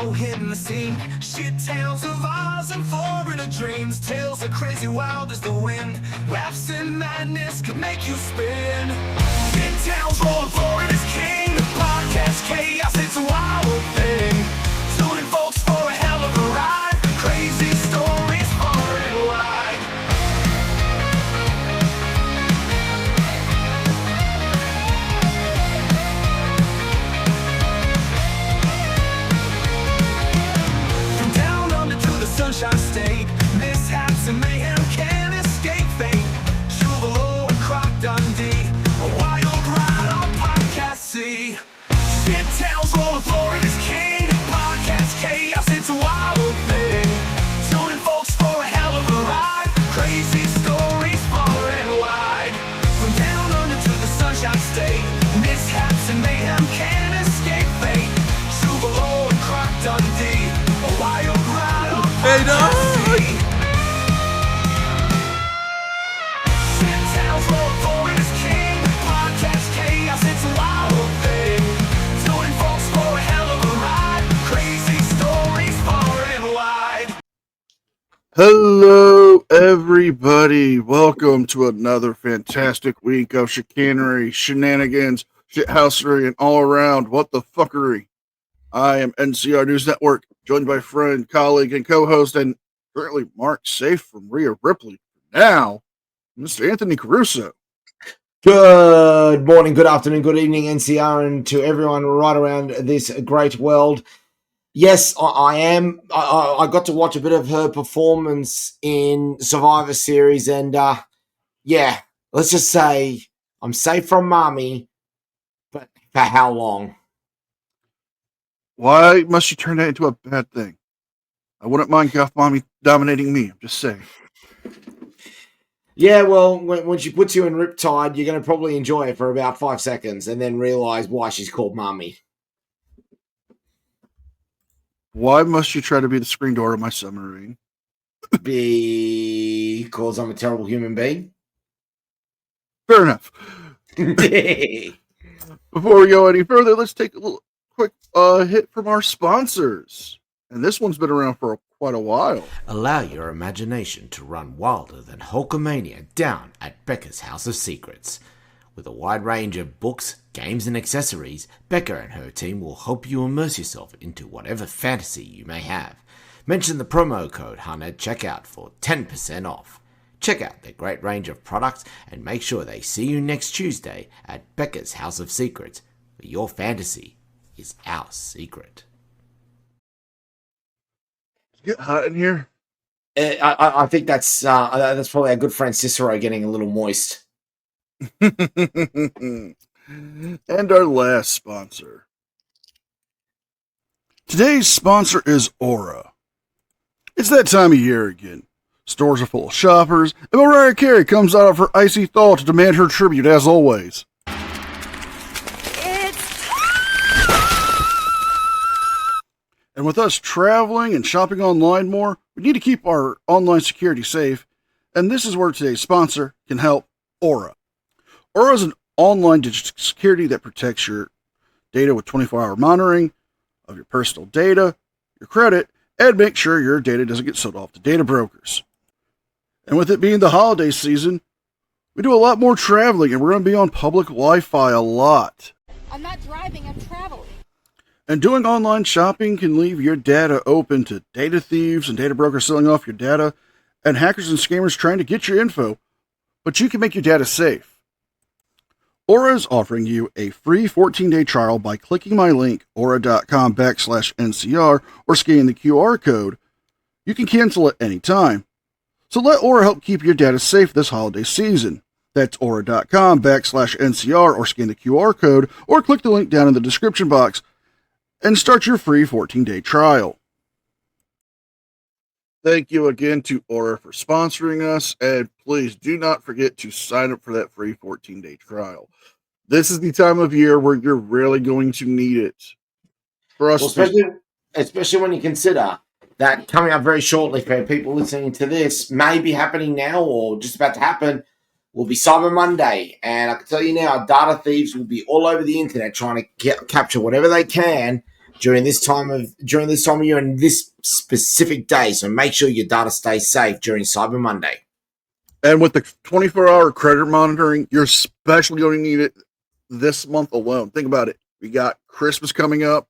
show hitting the scene. Shit tales of Oz and foreigner dreams. Tales are crazy wild as the wind. Laughs and madness can make you spin. Shit tales roll Florida's king. The podcast chaos, it's a wild thing. Tune in folks for a hell of a ride. Crazy stories far and wide. From down under to the Sunshine State, mishaps and mayhem can't escape fate. Chuvalo and Croc Dundee, a wild ride on Podcast C. Shit tales roll Florida's king. Podcast chaos, it's a wild thing. Tune in folks for a hell of a ride. Crazy stories far and wide. From down under to the Sunshine State, mishaps and mayhem can't escape fate. Chuvalo and Croc Dundee, a wild ride on Podcast C. Shit tales roll Florida's king. Podcast chaos, it's a wild thing. Tune in folks for a hell of a ride. Crazy stories far and wide. Hello, everybody. Welcome to another fantastic week of chicanery, shenanigans, shithousery, and all around what the fuckery. I am NCR News Network, joined by friend, colleague, and co-host, and currently Mark Safe from Rhea Ripley. Now, Mr. Anthony Caruso. Good morning, good afternoon, good evening, NCR, and to everyone right around this great world. Yes, I am. I got to watch a bit of her performance in Survivor Series, and yeah, let's just say I'm safe from mommy, but for how long? Why must you turn that into a bad thing? I wouldn't mind Goth Mommy dominating me, I'm just saying. Yeah, well, when she puts you in Riptide, you're going to probably enjoy it for about 5 seconds and then realize why she's called mommy. Why must you try to be the screen door of my submarine? Because I'm a terrible human being. Fair enough. Before we go any further, let's take a little quick hit from our sponsors. And this one's been around for quite a while. Allow your imagination to run wilder than Hulkamania down at Becca's House of Secrets. With a wide range of books, games, and accessories, Becca and her team will help you immerse yourself into whatever fantasy you may have. Mention the promo code HUN at checkout for 10% off. Check out their great range of products and make sure they see you next Tuesday at Becca's House of Secrets, where your fantasy is our secret. Get hot in here. I think that's probably our good friend Cicero getting a little moist. And our last sponsor. Today's sponsor is Aura. It's that time of year again. Stores are full of shoppers, and Mariah Carey comes out of her icy thaw to demand her tribute as always. And with us traveling and shopping online more, we need to keep our online security safe, and this is where today's sponsor can help, Aura. Aura is an online digital security that protects your data with 24-hour monitoring of your personal data, your credit, and make sure your data doesn't get sold off to data brokers. And with it being the holiday season, we do a lot more traveling, and we're going to be on public Wi-Fi a lot. I'm not driving, I'm traveling. And doing online shopping can leave your data open to data thieves and data brokers selling off your data, and hackers and scammers trying to get your info, but you can make your data safe. Aura is offering you a free 14-day trial by clicking my link, aura.com/NCR, or scanning the QR code. You can cancel at any time. So let Aura help keep your data safe this holiday season. That's aura.com/NCR, or scan the QR code, or click the link down in the description box and start your free 14-day trial. Thank you again to Aura for sponsoring us, and please do not forget to sign up for that free 14-day trial. This is the time of year where you're really going to need it. For us, especially when you consider that coming up very shortly for people listening to this, may be happening now or just about to happen, will be Cyber Monday. And I can tell you now, data thieves will be all over the internet trying to capture whatever they can during this time of year and this specific day. So make sure your data stays safe during Cyber Monday. And with the 24-hour credit monitoring, you're especially going to need it this month alone. Think about it. We got Christmas coming up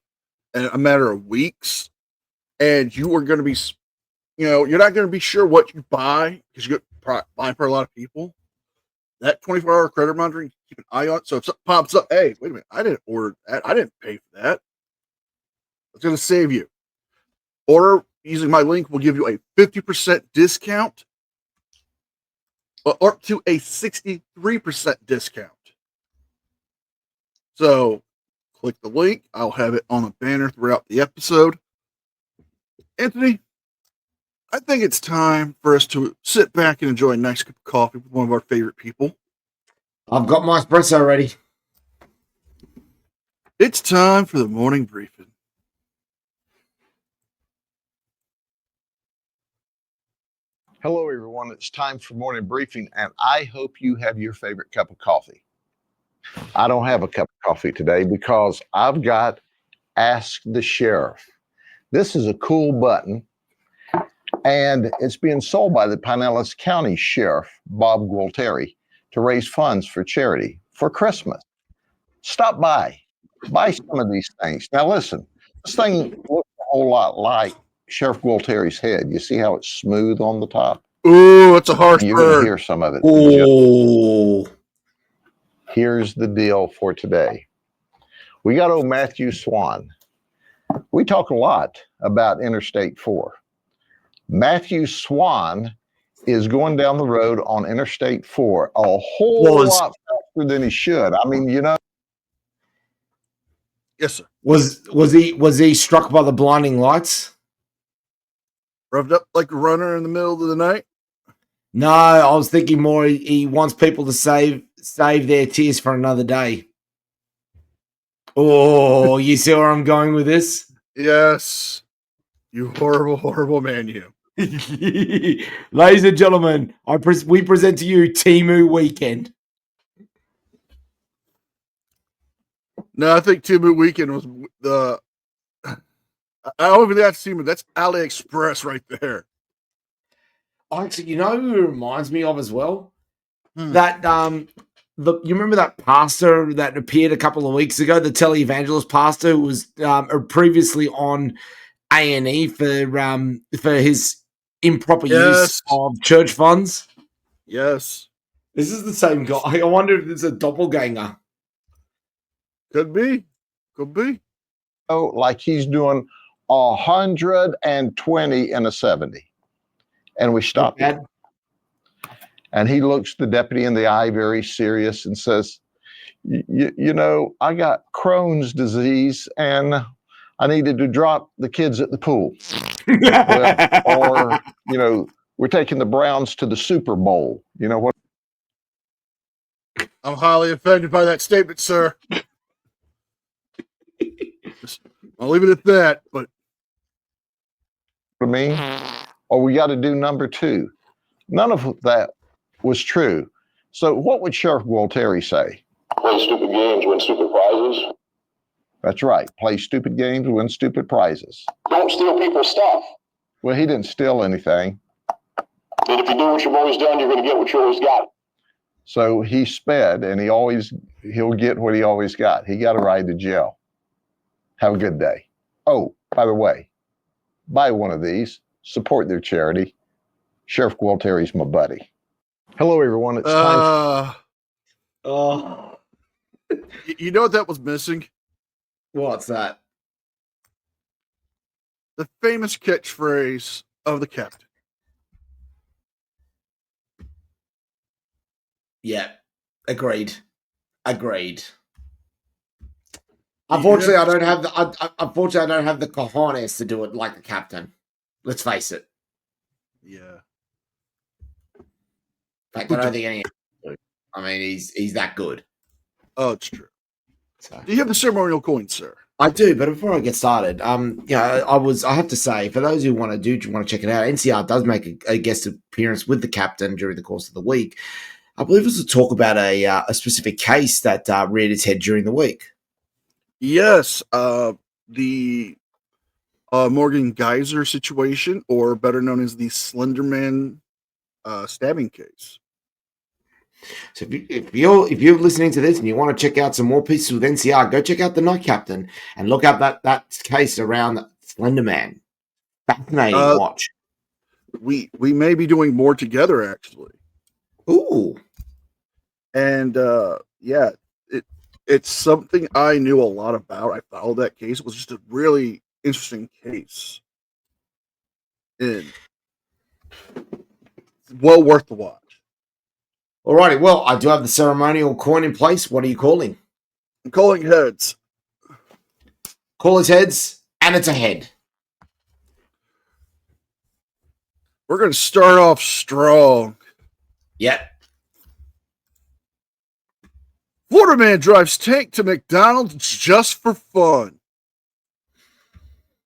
in a matter of weeks, and you are going to be, you're not going to be sure what you buy because you're buying for a lot of people. That 24-hour credit monitoring, keep an eye on it. So if something pops up, hey, wait a minute, I didn't order that. I didn't pay for that. It's going to save you. Order using my link will give you a 50% discount, or up to a 63% discount. So click the link. I'll have it on a banner throughout the episode. Anthony, I think it's time for us to sit back and enjoy a nice cup of coffee with one of our favorite people. I've got my espresso ready. It's time for the morning briefing. Hello, everyone. It's time for morning briefing, and I hope you have your favorite cup of coffee. I don't have a cup of coffee today because I've got Ask the Sheriff. This is a cool button, and it's being sold by the Pinellas County Sheriff, Bob Gualtieri, to raise funds for charity for Christmas. Stop by, buy some of these things. Now, listen, this thing looks a whole lot like Sheriff Gualtieri's head. You see how it's smooth on the top? Ooh, it's a harsh You're going to bird. hear some of it. Oh, Here's the deal for today. We got old Matthew Swan. We talk a lot about Interstate 4. Matthew Swan is going down the road on Interstate 4 a whole lot faster than he should. I mean, Yes, sir. was he struck by the blinding lights? Revved up like a runner in the middle of the night. No, I was thinking more. He wants people to save their tears for another day. Oh, you see where I'm going with this? Yes. You horrible, horrible man, you. Ladies and gentlemen, we present to you Temu Weekend. No, I think Timu Weekend was the. I don't even have to see him. That's AliExpress right there. Actually, you know who it reminds me of as well? Hmm. That you remember that pastor that appeared a couple of weeks ago, the televangelist pastor who was previously on A&E for his improper use of church funds. Yes. This is the same guy. I wonder if it's a doppelganger. Could be. Could be. like he's doing 120 and a 70. And we stopped him. And he looks the deputy in the eye, very serious, and says, I got Crohn's disease and I needed to drop the kids at the pool. Or, we're taking the Browns to the Super Bowl. You know what? I'm highly offended by that statement, sir. I'll leave it at that, but I mean, or we got to do number 2. None of that was true. So what would Sheriff Gualtieri say? Play stupid games, win stupid prizes. That's right. Play stupid games, win stupid prizes. Don't steal people's stuff. Well, he didn't steal anything. And if you do what you've always done, you're going to get what you always got. So he sped, and he'll get what he always got. He got a ride to jail. Have a good day. Oh, by the way, buy one of these. Support their charity. Sheriff Gualtieri's my buddy. Hello, everyone. It's time. You know what that was missing? What's that? The famous catchphrase of the captain. Yeah, agreed. Unfortunately, I don't have the cojones to do it like the captain. Let's face it. Yeah. In fact, I don't think any. I mean, he's that good. Oh, it's true. So. Do you have the ceremonial coin, sir? I do, but before I get started, I have to say, for those who want to check it out, NCR does make a guest appearance with the captain during the course of the week. I believe it was to talk about a specific case that reared its head during the week. Yes. the Morgan Geyser situation, or better known as the Slenderman stabbing case. So if you're listening to this and you want to check out some more pieces with NCR, go check out the Night Captain and look up that case around Slender Man. Fascinating watch. We may be doing more together, actually. Ooh. And yeah, it's something I knew a lot about. I followed that case. It was just a really interesting case. And well worth the watch. Alrighty, well, I do have the ceremonial coin in place. What are you calling? I'm calling heads. Call his heads, and it's a head. We're going to start off strong. Yep. Florida man drives tank to McDonald's just for fun.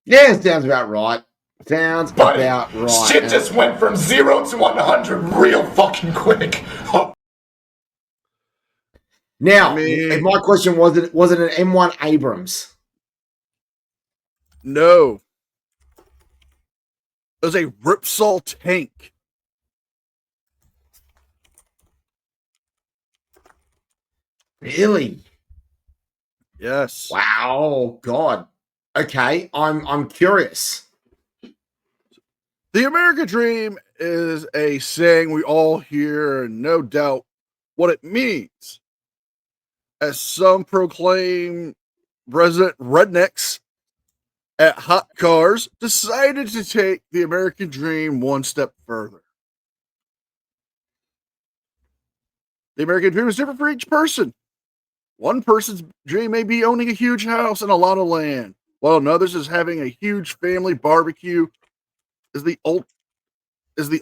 Yeah, sounds about right. Sounds Buddy, about right. shit just went from 0 to 100 real fucking quick. Now, mean- my question was it an M1 Abrams? No. It was a Ripsaw tank. Really? Yes. Wow, God. Okay, I'm curious. The American dream is a saying we all hear, and no doubt what it means. As some proclaim, resident rednecks at Hot Cars decided to take the American dream one step further. The American dream is different for each person. One person's dream may be owning a huge house and a lot of land, while another's is having a huge family barbecue is the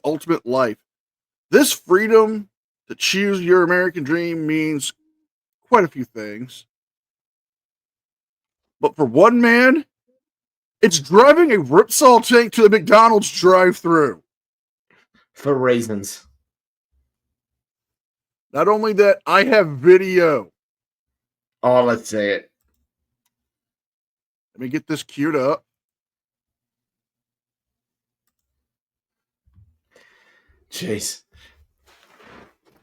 ultimate life. This freedom to choose your American dream means quite a few things. But for one man, it's driving a Ripsaw tank to the McDonald's drive-thru. For reasons. Not only that, I have video. Oh, let's see it. Let me get this queued up. Jeez.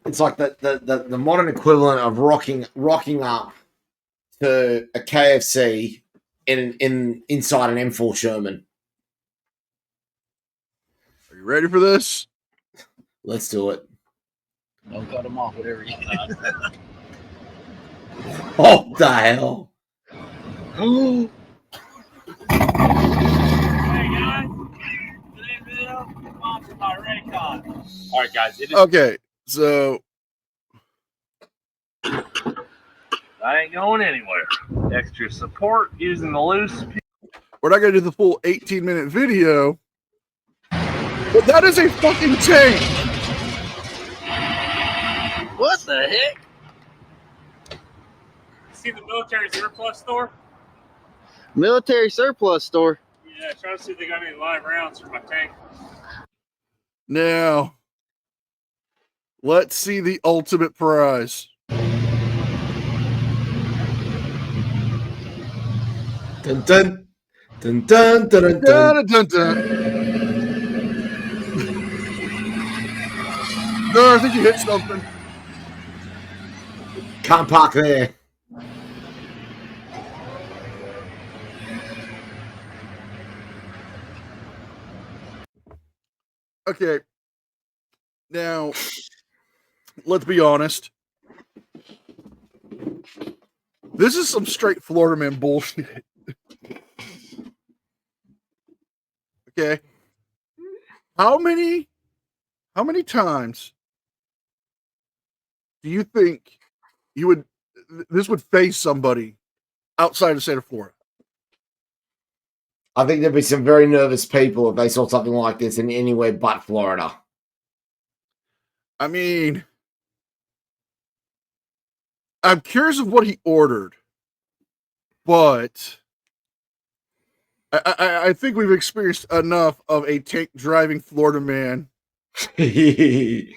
It's like the modern equivalent of rocking up to a KFC inside an M4 Sherman. Are you ready for this? Let's do it. Don't cut them off, whatever you What the hell? do. Hey guys, today's video is sponsored by Raycon. All right, guys, it is. Okay, so I ain't going anywhere. Extra support using the loose. we're not going to do the full 18-minute video, but that is a fucking tank. What the heck? See the military surplus store? Military surplus store. Yeah, try to see if they got any live rounds for my tank. Now, let's see the ultimate prize. Dun dun dun dun dun dun. Dun, dun, dun. No, I think you hit something. Can't park there. Okay. Now, let's be honest. This is some straight Florida man bullshit. Okay. How many times do you think this would face somebody outside the state of Florida? I think there'd be some very nervous people if they saw something like this in anywhere but Florida. I mean, I'm curious of what he ordered, but I think we've experienced enough of a tank driving Florida man. You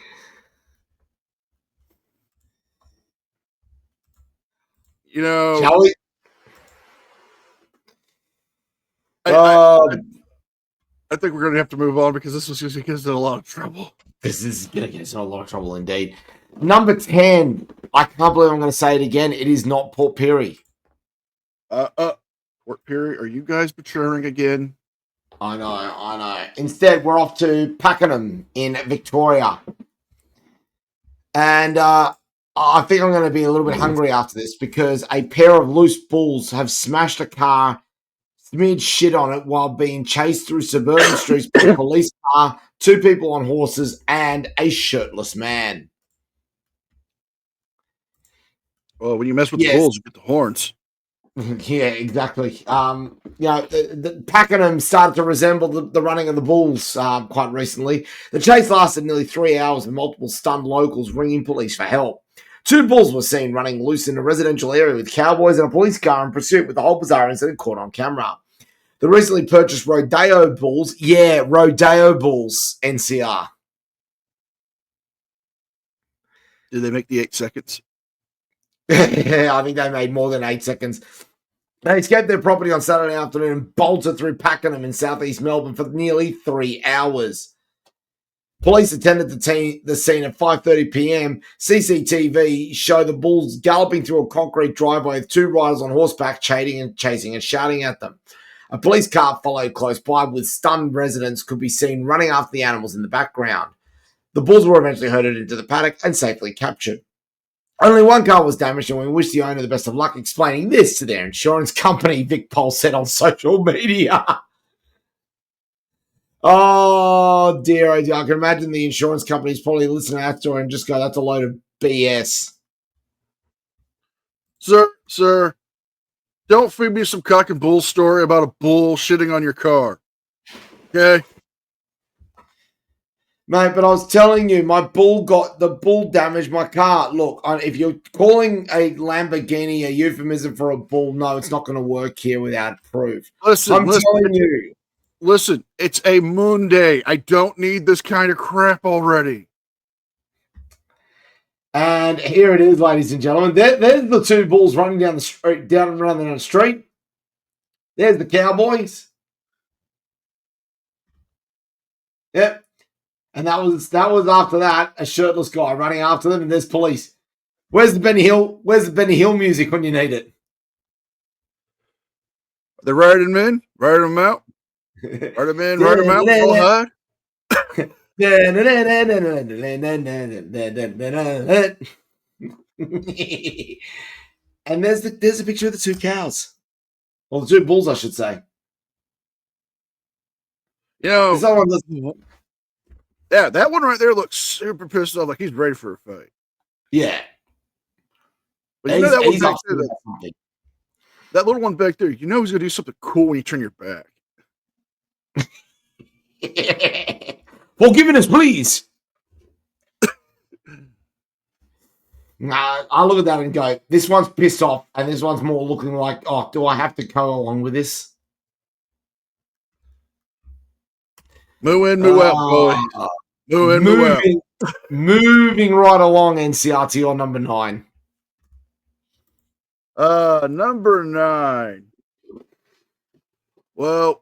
know, Shall we? I think we're going to have to move on because this was just going to get us in a lot of trouble. This is going to get us in a lot of trouble indeed. Number 10. I can't believe I'm going to say it again. It is not Port Pirie. Port Pirie, are you guys maturing again? I know. Instead, we're off to Pakenham in Victoria. And I think I'm going to be a little bit hungry after this because a pair of loose bulls have smashed a car, smeared shit on it while being chased through suburban streets by a police car, 2 people on horses, and a shirtless man. Well, when you mess with the bulls, you get the horns. Yeah, exactly. The Pakenham started to resemble the running of the bulls quite recently. The chase lasted nearly 3 hours with multiple stunned locals ringing police for help. 2 bulls were seen running loose in a residential area with cowboys and a police car in pursuit, with the whole bizarre incident caught on camera. The recently purchased Rodeo bulls, Rodeo bulls, NCR. Did they make the 8 seconds? I think they made more than 8 seconds. They escaped their property on Saturday afternoon and bolted through Pakenham in southeast Melbourne for nearly 3 hours. Police attended the scene at 5:30 p.m. CCTV showed the bulls galloping through a concrete driveway with 2 riders on horseback chasing and shouting at them. A police car followed close by with stunned residents could be seen running after the animals in the background. The bulls were eventually herded into the paddock and safely captured. Only 1 car was damaged, and we wish the owner the best of luck explaining this to their insurance company, Vic Pol said on social media. Oh, dear. I can imagine the insurance company's probably listening to that story and just go, that's a load of BS. Sir, don't feed me some cock and bull story about a bull shitting on your car. Okay? Mate, but I was telling you, the bull damaged my car. Look, if you're calling a Lamborghini a euphemism for a bull, no, it's not going to work here without proof. Listen, telling you. Listen, it's a moon day. I don't need this kind of crap already. And here it is, ladies and gentlemen. There's the 2 bulls running down the street, down the street. There's the cowboys. Yep. And that was after that, a shirtless guy running after them, and there's police. Where's the Benny Hill music when you need it? They're riding them in, riding them out. Ride them in, ride them out, all high. And there's a picture of the 2 cows. Well, the 2 bulls, I should say. You know, someone yeah, that one right there looks super pissed off, like he's ready for a fight. Yeah. But you know that one back there, that little one back there, you know he's going to do something cool when you turn your back. Forgiveness, please. I look at that and go, this one's pissed off, and this one's more looking like, oh, do I have to go along with this? Moo in, moo out, boy. Moo in, moo out. Moving right along, NCR, to your number 9. Number 9. Well,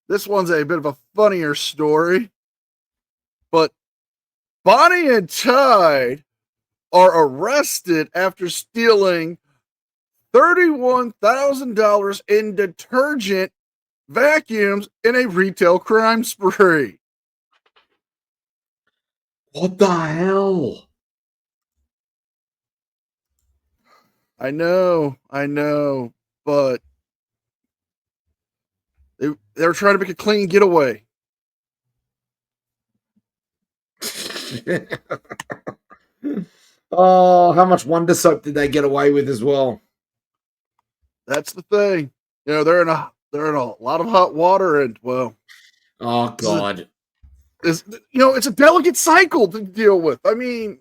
this one's a bit of a funnier story, but Bonnie and Tide are arrested after stealing $31,000 in detergent vacuums in a retail crime spree. What the hell? I know, but they were trying to make a clean getaway. Oh, how much Wonder Soap did they get away with as well? That's the thing. You know, they're in a lot of hot water, and well, oh god, it's a delicate cycle to deal with. I mean,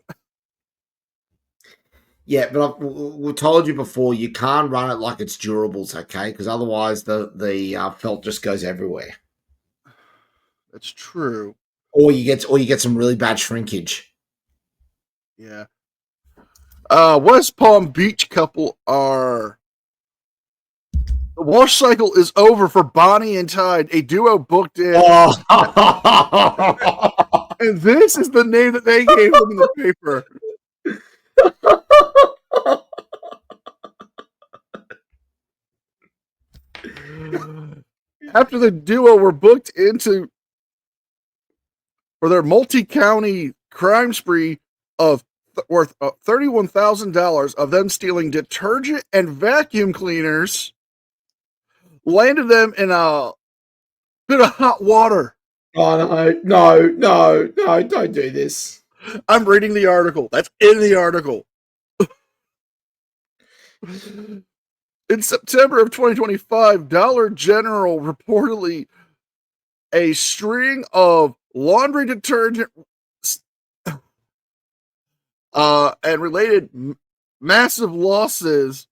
yeah, but we told you before, you can't run it like it's durables, okay? Because otherwise, the felt just goes everywhere. That's true. Or you get some really bad shrinkage. Yeah. West Palm Beach couple are the wash cycle is over for Bonnie and Tide, a duo booked in. Oh. And this is the name that they gave them in the paper. After the duo were booked into for their multi-county crime spree of worth $31,000 of them stealing detergent and vacuum cleaners, landed them in a bit of hot water. Oh, no, don't do this. I'm reading the article. That's in the article. In September of 2025, Dollar General reportedly a string of laundry detergent and related massive losses,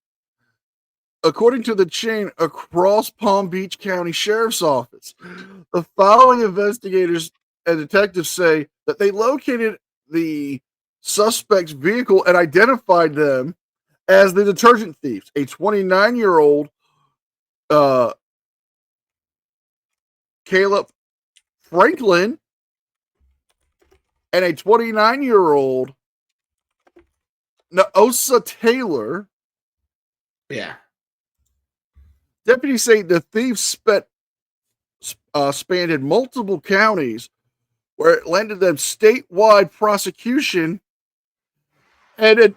according to the chain, across Palm Beach County Sheriff's Office. The following investigators and detectives say that they located the suspect's vehicle and identified them as the detergent thieves, a 29-year-old Caleb Franklin and a 29-year-old Naosa Taylor. Yeah. Deputies say the thieves spanned multiple counties where it landed them statewide prosecution, and it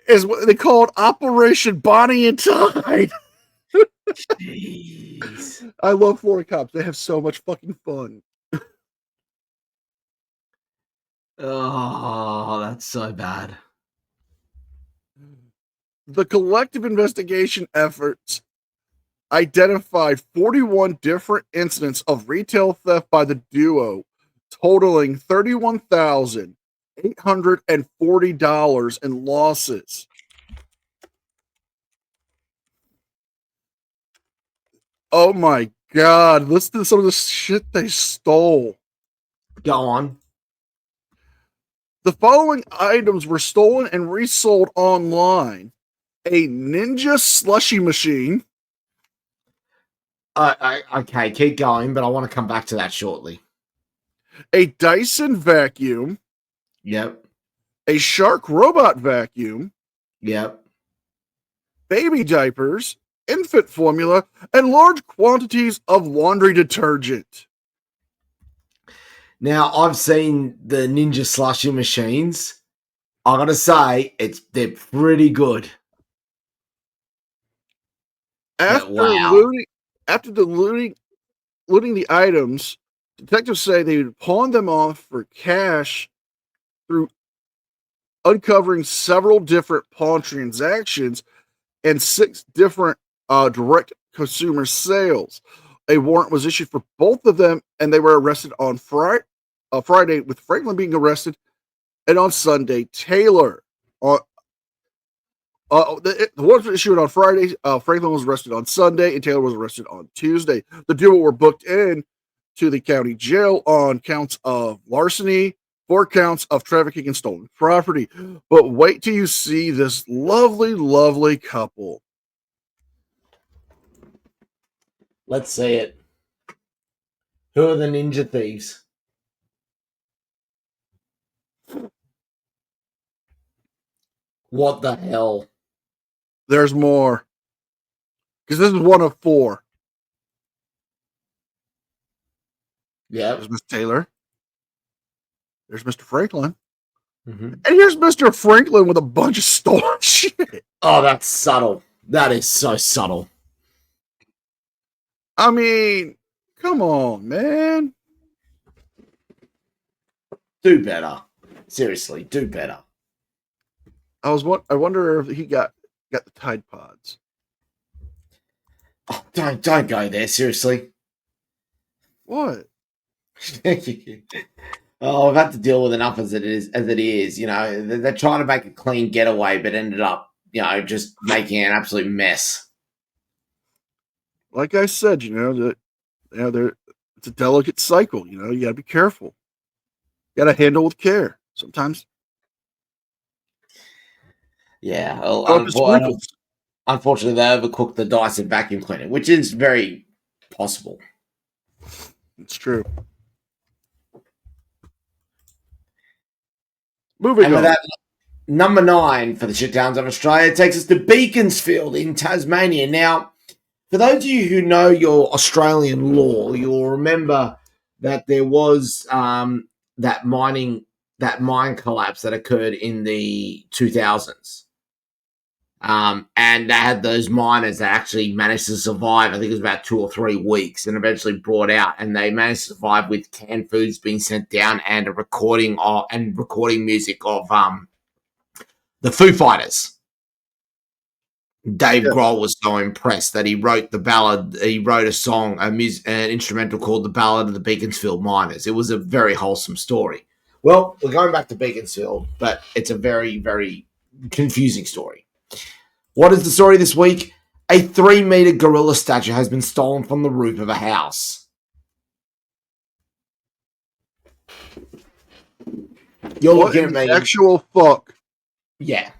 is what they called Operation Bonnie and Tide. Jeez. I love Florida cops. They have so much fucking fun. Oh, that's so bad. The collective investigation efforts identified 41 different incidents of retail theft by the duo, totaling $31,840 in losses. Oh my God. Listen to some of the shit they stole. Go on. The following items were stolen and resold online: a Ninja slushy machine. Okay, keep going, but I want to come back to that shortly. A Dyson vacuum. Yep. A Shark robot vacuum. Yep. Baby diapers, infant formula, and large quantities of laundry detergent. Now, I've seen the Ninja slushy machines. I gotta say, they're pretty good. After looting the items, detectives say they would pawn them off for cash through uncovering several different pawn transactions and 6 different direct consumer sales. A warrant was issued for both of them, and they were arrested on Friday, with Franklin being arrested, and on Sunday, Taylor. The warrant was issued on Friday. Franklin was arrested on Sunday, and Taylor was arrested on Tuesday. The duo were booked in to the county jail on counts of larceny, 4 counts of trafficking and stolen property. But wait till you see this lovely, lovely couple. Let's see it. Who are the ninja thieves? What the hell? There's more. Because this is one of 4. Yeah. There's Miss Taylor. There's Mr. Franklin. Mm-hmm. And here's Mr. Franklin with a bunch of stolen shit. Oh, that's subtle. That is so subtle. I mean, come on, man. Do better. Seriously, do better. I wonder if he got the Tide Pods. Oh, don't go there. Seriously. What? Oh, I've had to deal with enough as it is. You know, they're trying to make a clean getaway, but ended up, just making an absolute mess. Like I said, it's a delicate cycle. You got to be careful. You got to handle with care. Sometimes. Yeah, unfortunately, they overcooked the Dyson vacuum cleaner, which is very possible. It's true. Moving And with on. that, number 9 for the shitdowns of Australia takes us to Beaconsfield in Tasmania. Now, for those of you who know your Australian law, you'll remember that there was that mine collapse that occurred in the 2000s. And they had those miners that actually managed to survive. I think it was about 2 or 3 weeks, and eventually brought out. And they managed to survive with canned foods being sent down and a recording music of the Foo Fighters. Dave Grohl was so impressed that he wrote the ballad. He wrote a song, an instrumental called "The Ballad of the Beaconsfield Miners." It was a very wholesome story. Well, we're going back to Beaconsfield, but it's a very, very confusing story. What is the story this week? A 3-meter gorilla statue has been stolen from the roof of a house. You're What looking in at the me. actual fuck? Yeah.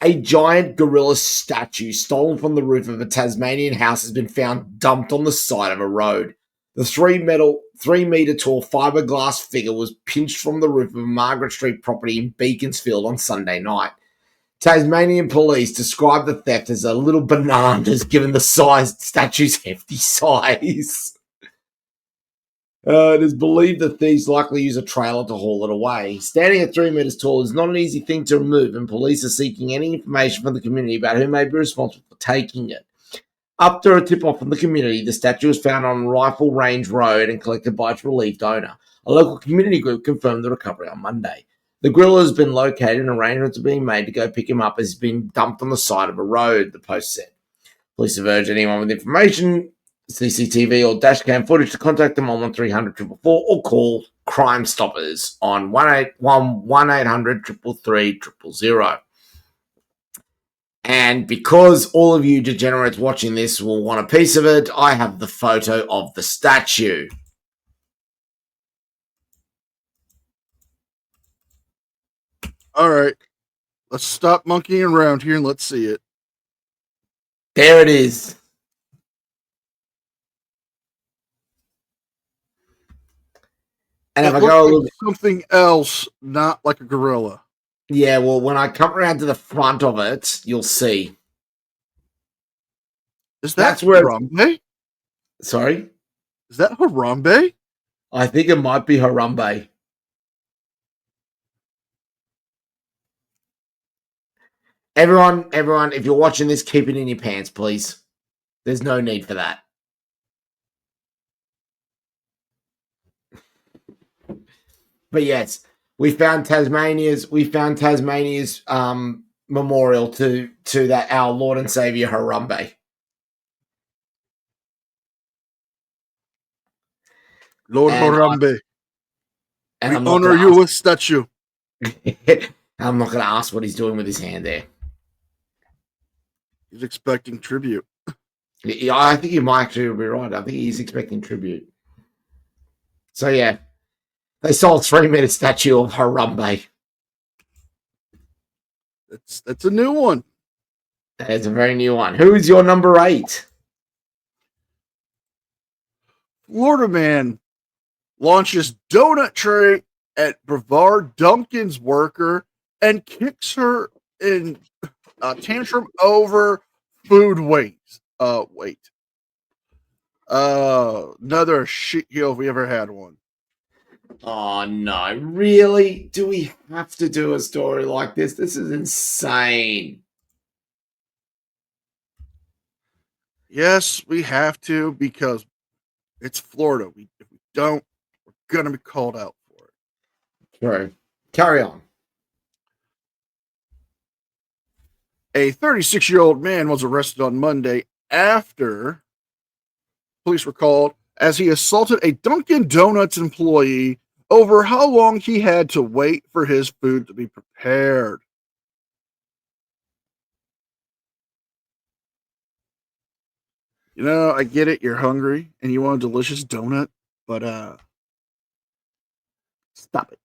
A giant gorilla statue stolen from the roof of a Tasmanian house has been found dumped on the side of a road. The 3-meter tall fiberglass figure was pinched from the roof of a Margaret Street property in Beaconsfield on Sunday night. Tasmanian police described the theft as a little bananas given the statue's hefty size. It is believed that thieves likely use a trailer to haul it away. Standing at 3 meters tall is not an easy thing to remove, and police are seeking any information from the community about who may be responsible for taking it. After a tip-off from the community, the statue was found on Rifle Range Road and collected by its relieved owner. A local community group confirmed the recovery on Monday. The gorilla has been located and arrangements are being made to go pick him up as he's been dumped on the side of a road, the post said. Police have urged anyone with information, CCTV or dashcam footage to contact them on 1300 444 or call Crime Stoppers on 1-800 333 000. And because all of you degenerates watching this will want a piece of it, I have the photo of the statue. All right. Let's stop monkeying around here and let's see it. There it is. And it if I looks go a like little bit, something else, not like a gorilla. yeah, well, when I come around to the front of it, you'll see. Is that That's where Harambe? Sorry? Is that Harambe? I think it might be Harambe. Everyone, if you're watching this, keep it in your pants, please. There's no need for that. But yes, we found Tasmania's memorial to that our Lord and Savior Harambe. Lord And Harambe. And We I'm not honor gonna you with statue. I'm not going to ask what he's doing with his hand there. He's expecting tribute. Yeah, I think you might actually be right. I think he's expecting tribute. So yeah, they sold 3-meter statue of Harambe. That's a new one. That is a very new one. Who is your number 8? Florida man launches donut tray at Brevard Duncan's worker and kicks her in a tantrum over food waste. Wait. Another shit heel if we ever had one. Oh no, really? Do we have to do a story like this? This is insane. Yes, we have to because it's Florida. If we don't, we're gonna be called out for it. True. Carry on. A 36-year-old man was arrested on Monday after police were called as he assaulted a Dunkin' Donuts employee over how long he had to wait for his food to be prepared. You know, I get it. You're hungry and you want a delicious donut, but stop it.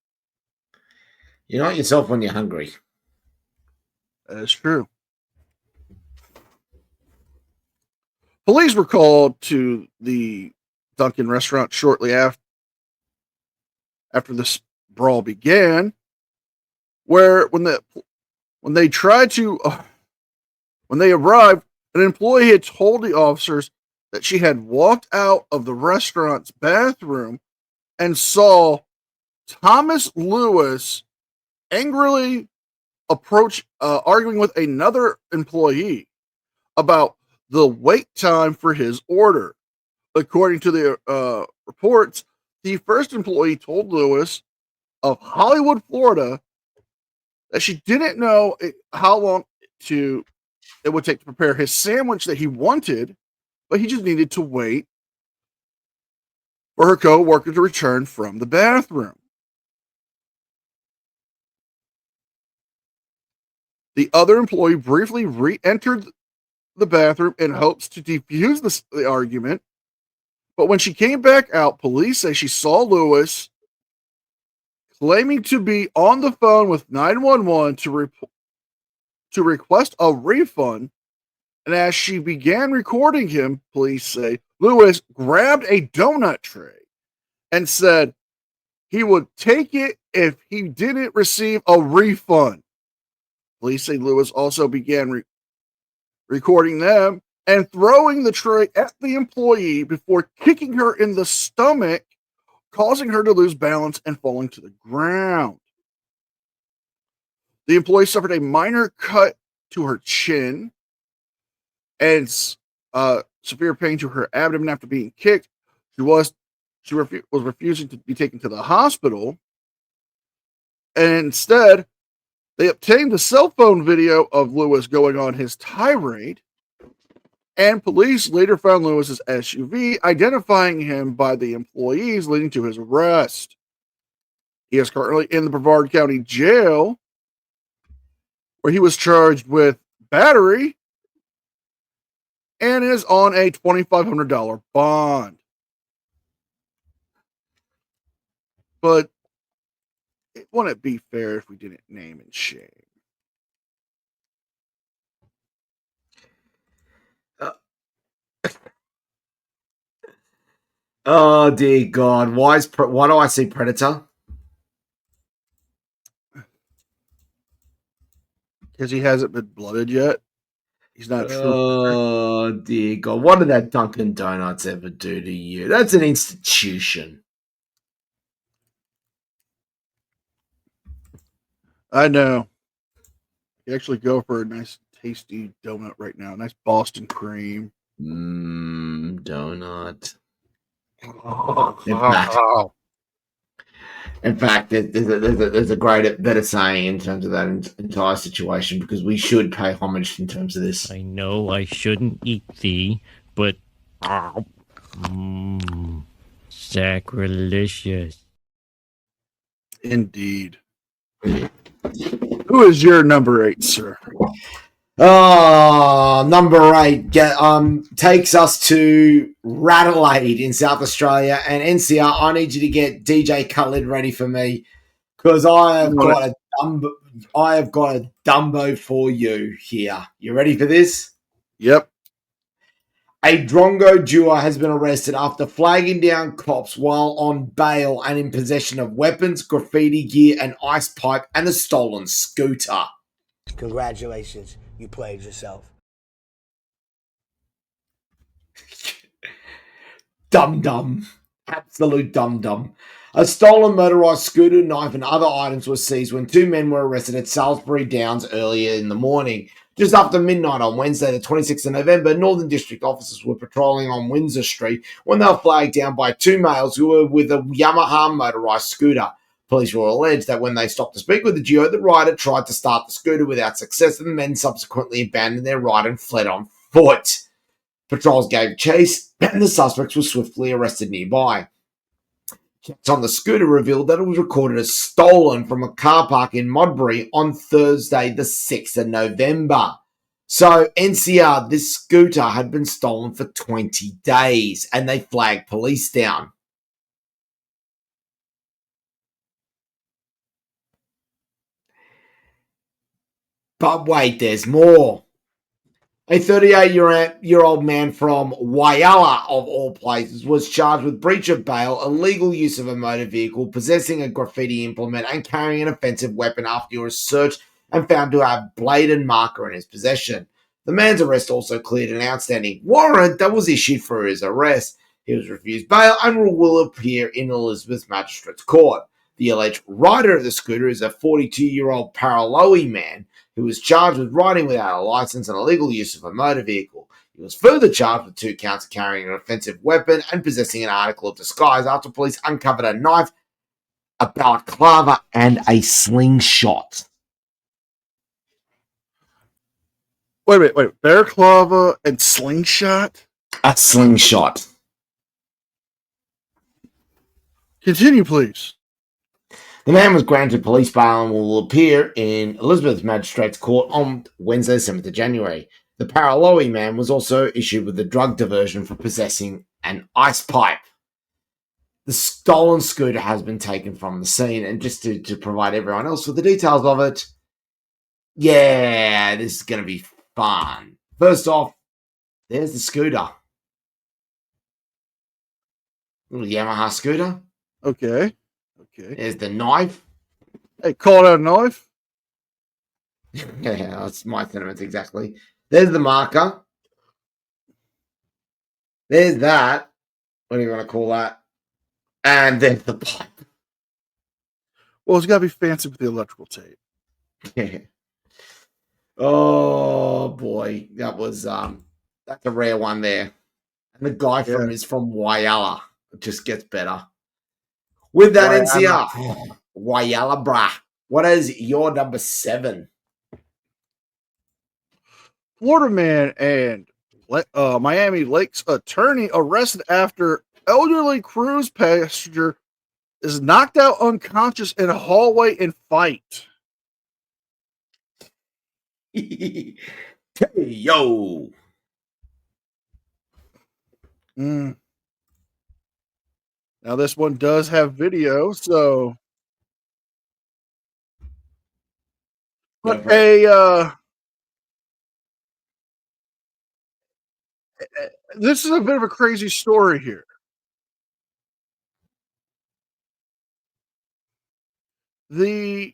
You're not yourself when you're hungry. That's true. Police were called to the Dunkin' restaurant shortly after this brawl began, where when they tried to when they arrived, an employee had told the officers that she had walked out of the restaurant's bathroom and saw Thomas Lewis angrily arguing with another employee about the wait time for his order. According to the reports, the first employee told Lewis of Hollywood, Florida, that she didn't know how long it would take to prepare his sandwich that he wanted, but he just needed to wait for her co-worker to return from the bathroom. The other employee briefly re-entered the bathroom in hopes to defuse the argument, but when she came back out, police say she saw Lewis claiming to be on the phone with 911 to request a refund, and as she began recording him, police say Lewis grabbed a donut tray and said he would take it if he didn't receive a refund. Police say Lewis also began recording them and throwing the tray at the employee before kicking her in the stomach, causing her to lose balance and falling to the ground. The employee suffered a minor cut to her chin and severe pain to her abdomen after being kicked. She was refusing to be taken to the hospital, and instead they obtained the cell phone video of Lewis going on his tirade, and police later found Lewis's SUV, identifying him by the employees, leading to his arrest. He is currently in the Brevard County Jail, where he was charged with battery and is on a $2,500 bond. But it wouldn't be fair if we didn't name and shame. Oh dear God! Why do I see Predator? Because he hasn't been blooded yet. He's not true. Oh dear God! What did that Dunkin' Donuts ever do to you? That's an institution. I know. You actually go for a nice, tasty donut right now. Nice Boston cream. Donut. In In fact, there's a better saying in terms of that entire situation, because we should pay homage in terms of this. I know I shouldn't eat thee, but sacrilegious. Indeed. Who is your number 8, sir? Number 8 takes us to Radelaide in South Australia. And NCR, I need you to get DJ Khaled ready for me, because I have got a Dumbo for you here. You ready for this? Yep. A Drongo duo has been arrested after flagging down cops while on bail and in possession of weapons, graffiti gear, an ice pipe, and a stolen scooter. Congratulations, you played yourself. Dum-dum. Absolute dum-dum. A stolen motorised scooter, knife, and other items were seized when 2 men were arrested at Salisbury Downs earlier in the morning. Just after midnight on Wednesday, the 26th of November, Northern District officers were patrolling on Windsor Street when they were flagged down by 2 males who were with a Yamaha motorised scooter. Police were alleged that when they stopped to speak with the duo, the rider tried to start the scooter without success, and the men subsequently abandoned their ride and fled on foot. Patrols gave chase, and the suspects were swiftly arrested nearby. Checks on the scooter revealed that it was recorded as stolen from a car park in Modbury on Thursday, the 6th of November. So, NCR, this scooter had been stolen for 20 days, and they flagged police down. But wait, there's more. A 38-year-old man from Whyalla, of all places, was charged with breach of bail, illegal use of a motor vehicle, possessing a graffiti implement, and carrying an offensive weapon after he was searched and found to have blade and marker in his possession. The man's arrest also cleared an outstanding warrant that was issued for his arrest. He was refused bail and will appear in Elizabeth Magistrates Court. The alleged rider of the scooter is a 42-year-old Paralowie man who was charged with riding without a license and illegal use of a motor vehicle. He was further charged with 2 counts of carrying an offensive weapon and possessing an article of disguise after police uncovered a knife, a balaclava, and a slingshot. Wait. Balaclava and slingshot? A slingshot. Continue, please. The man was granted police bail and will appear in Elizabeth Magistrates Court on Wednesday, 7th of January. The Paralowie man was also issued with a drug diversion for possessing an ice pipe. The stolen scooter has been taken from the scene, and just to provide everyone else with the details of it, yeah, this is going to be fun. First off, there's the scooter. Little Yamaha scooter. Okay. There's the knife. Hey, call it a knife? Yeah, that's my sentiments exactly. There's the marker. There's that. What do you want to call that? And there's the pipe. Well, it's got to be fancy with the electrical tape. Yeah. Oh boy, that was that's a rare one there. And the guy is from Whyalla. It just gets better. With that NCR, Whyalla brah. What is your number 7? Florida man and Miami Lakes attorney arrested after elderly cruise passenger is knocked out unconscious in a hallway in fight. Hey, yo. Now this one does have video, so but this is a bit of a crazy story here. The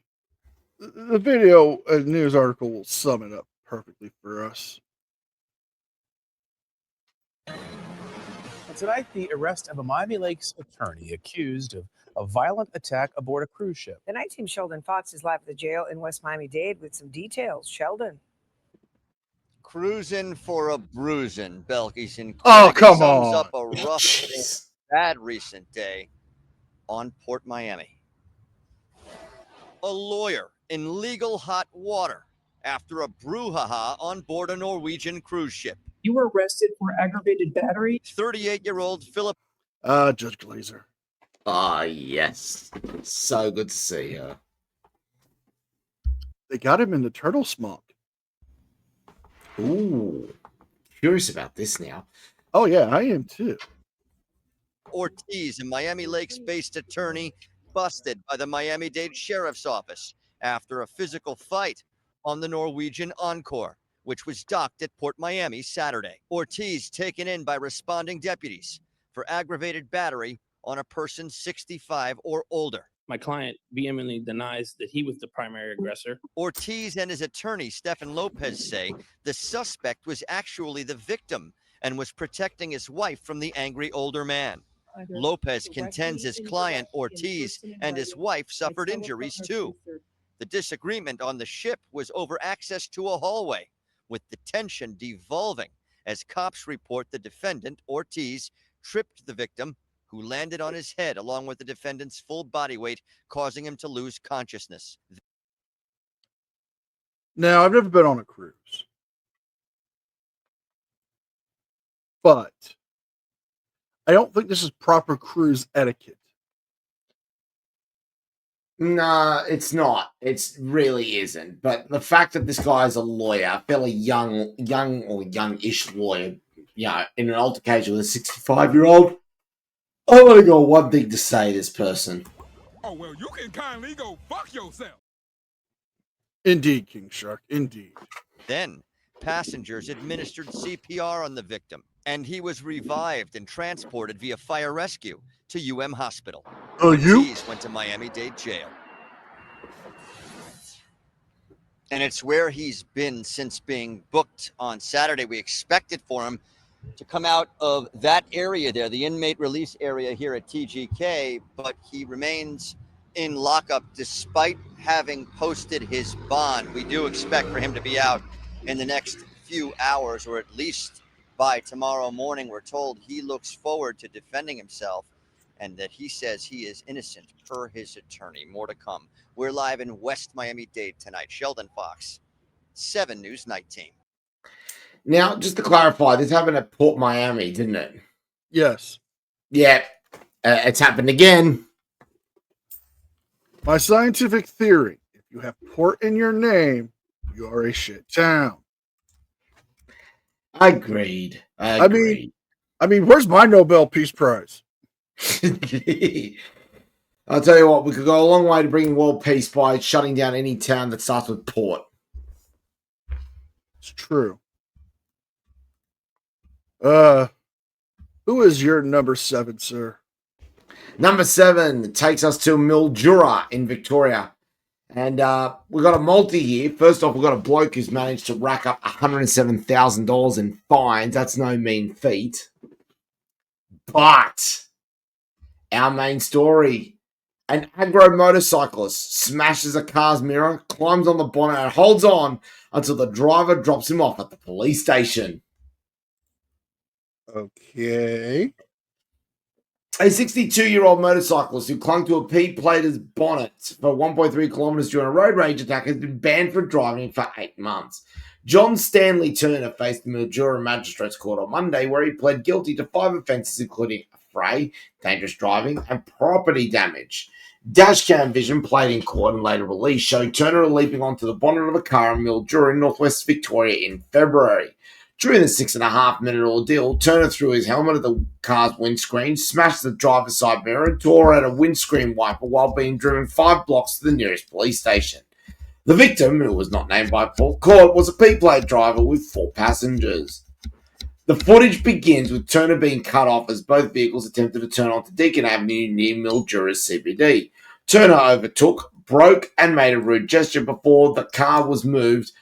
video news article will sum it up perfectly for us. Tonight, the arrest of a Miami Lakes attorney accused of a violent attack aboard a cruise ship. The night team Sheldon Fox is live at the jail in West Miami-Dade with some details. Sheldon. Cruising for a bruising, Belkison. Oh, come sums on. up a rough, bad recent day on Port Miami. A lawyer in legal hot water after a brouhaha on board a Norwegian cruise ship. You were arrested for aggravated battery. 38-year-old Philip. Judge Glazer. Ah, yes. So good to see her. They got him in the turtle smock. Ooh. Curious about this now. Oh, yeah, I am too. Ortiz, a Miami Lakes-based attorney, busted by the Miami-Dade Sheriff's Office after a physical fight on the Norwegian Encore, which was docked at Port Miami Saturday. Ortiz taken in by responding deputies for aggravated battery on a person 65 or older. My client vehemently denies that he was the primary aggressor. Ortiz and his attorney, Stefan Lopez, say the suspect was actually the victim and was protecting his wife from the angry older man. Lopez contends his client, Ortiz, and his wife suffered injuries too. The disagreement on the ship was over access to a hallway, with the tension devolving as cops report the defendant, Ortiz, tripped the victim, who landed on his head along with the defendant's full body weight, causing him to lose consciousness. Now, I've never been on a cruise, but I don't think this is proper cruise etiquette. Nah, it's not. It really isn't. But the fact that this guy is a lawyer, fairly young or youngish lawyer, in an altercation with a 65-year-old, I've only got one thing to say to this person. Oh, well, you can kindly go fuck yourself. Indeed, King Shark, indeed. Then, Passengers administered CPR on the victim, and he was revived and transported via fire rescue to UM Hospital. Ortiz went to Miami-Dade jail. And it's where he's been since being booked on Saturday. We expected for him to come out of that area there, the inmate release area here at TGK, but he remains in lockup despite having posted his bond. We do expect for him to be out in the next few hours, or at least by tomorrow morning. We're told he looks forward to defending himself and that he says he is innocent per his attorney. More to come. We're live in West Miami-Dade tonight. Sheldon Fox, 7 News Night Team. Now, just to clarify, this happened at Port Miami, didn't it? Yes. Yeah, it's happened again. My scientific theory, if you have port in your name, you are a shit town. Agreed. I mean, where's my Nobel Peace Prize? I'll tell you what, we could go a long way to bringing world peace by shutting down any town that starts with port. It's true. Who is your number 7, sir? Number 7 takes us to Mildura in Victoria. And we've got a multi here. First off, we've got a bloke who's managed to rack up $107,000 in fines. That's no mean feat. But our main story, an aggro motorcyclist smashes a car's mirror, climbs on the bonnet, and holds on until the driver drops him off at the police station. Okay. A 62-year-old motorcyclist who clung to a P-plater's bonnet for 1.3 kilometers during a road rage attack has been banned from driving for 8 months. John Stanley Turner faced the Mildura Magistrates Court on Monday, where he pled guilty to 5 offences, including affray, dangerous driving, and property damage. Dashcam vision played in court and later released showed Turner leaping onto the bonnet of a car in Mildura in northwest Victoria in February. During the 6.5-minute ordeal, Turner threw his helmet at the car's windscreen, smashed the driver's side mirror, and tore out a windscreen wiper while being driven 5 blocks to the nearest police station. The victim, who was not named by court, was a P-plate driver with 4 passengers. The footage begins with Turner being cut off as both vehicles attempted to turn onto Deacon Avenue near Mildura's CBD. Turner overtook, broke, and made a rude gesture before the car moved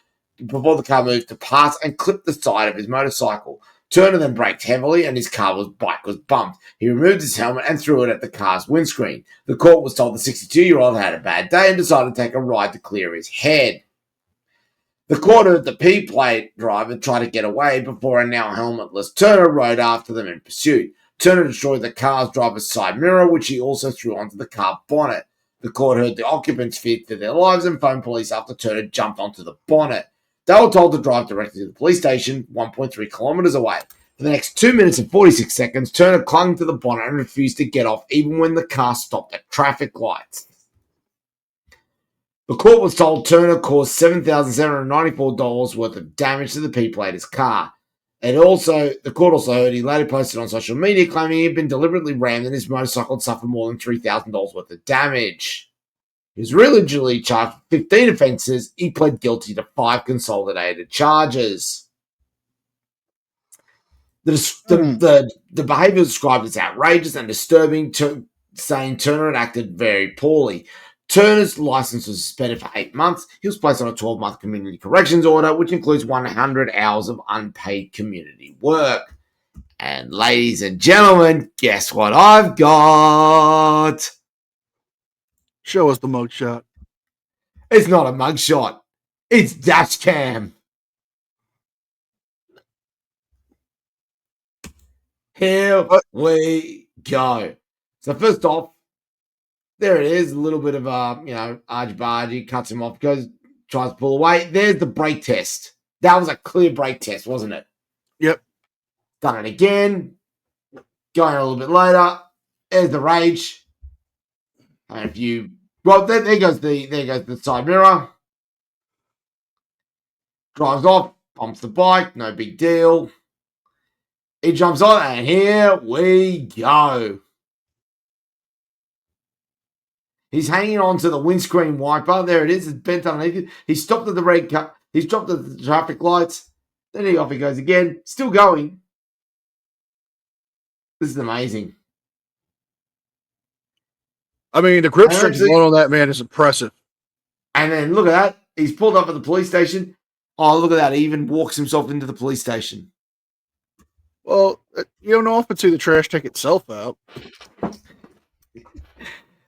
to pass and clipped the side of his motorcycle. Turner then braked heavily and his bike was bumped. He removed his helmet and threw it at the car's windscreen. The court was told the 62-year-old had a bad day and decided to take a ride to clear his head. The court heard the P-plate driver try to get away before a now helmetless Turner rode after them in pursuit. Turner destroyed the car's driver's side mirror, which he also threw onto the car bonnet. The court heard the occupants feared for their lives and phoned police after Turner jumped onto the bonnet. They were told to drive directly to the police station, 1.3 kilometers away. For the next 2 minutes and 46 seconds, Turner clung to the bonnet and refused to get off even when the car stopped at traffic lights. The court was told Turner caused $7,794 worth of damage to the P-plater's car. The court also heard he later posted on social media claiming he had been deliberately rammed and his motorcycle had suffered more than $3,000 worth of damage. He was originally charged with 15 offences. He pled guilty to 5 consolidated charges. The behaviour was described as outrageous and disturbing, saying Turner had acted very poorly. Turner's licence was suspended for 8 months. He was placed on a 12-month community corrections order, which includes 100 hours of unpaid community work. And ladies and gentlemen, guess what I've got? Show us the mugshot. It's not a mugshot. It's Dashcam. Here we go. So first off, there it is. A little bit of argy-bargy, cuts him off, tries to pull away. There's the brake test. That was a clear brake test, wasn't it? Yep. Done it again. Going a little bit later. There's the rage. And there goes the side mirror. Drives off, bumps the bike, no big deal. He jumps on, and here we go. He's hanging on to the windscreen wiper. There it is. It's bent underneath it. He stopped at the red car. He stopped at the traffic lights. Then off he goes again. Still going. This is amazing. I mean, the grip I strength don't see- alone on that man is impressive. And then look at that. He's pulled up at the police station. Oh, look at that. He even walks himself into the police station. Well, you don't often see the trash take itself out.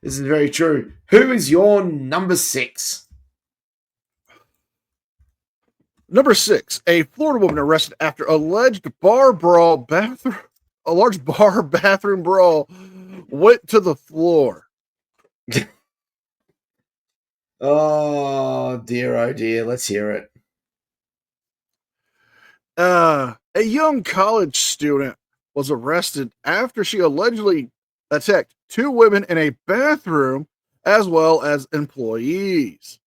This is very true. Who is your number 6? Number 6, a Florida woman arrested after alleged large bar bathroom brawl went to the floor. Oh dear. Let's hear it. A young college student was arrested after she allegedly attacked 2 women in a bathroom as well as employees.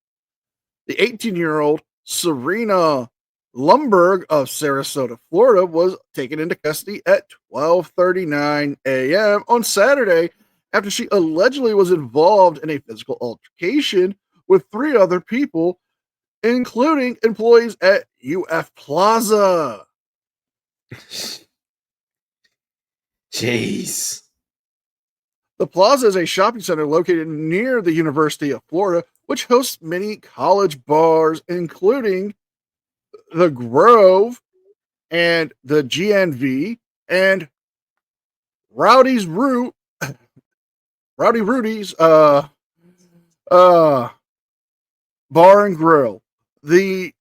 The 18-year-old Serena Lumberg of Sarasota, Florida, was taken into custody at 12:39 a.m. on Saturday after she allegedly was involved in a physical altercation with 3 other people, including employees at UF Plaza. Jeez. The Plaza is a shopping center located near the University of Florida, which hosts many college bars, including the Grove and the GNV and Rowdy Rudy's bar and grill. The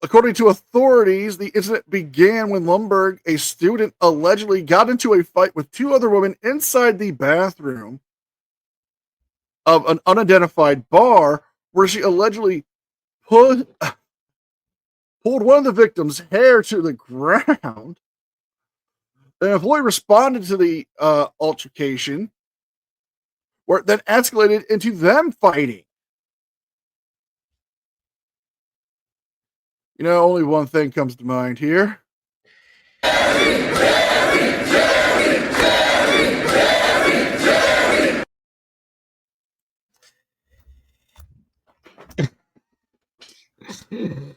according to authorities, the incident began when Lumberg, a student, allegedly got into a fight with 2 other women inside the bathroom of an unidentified bar, where she allegedly pulled one of the victims' hair to the ground. The employee responded to the altercation, where it then escalated into them fighting. You know, only one thing comes to mind here.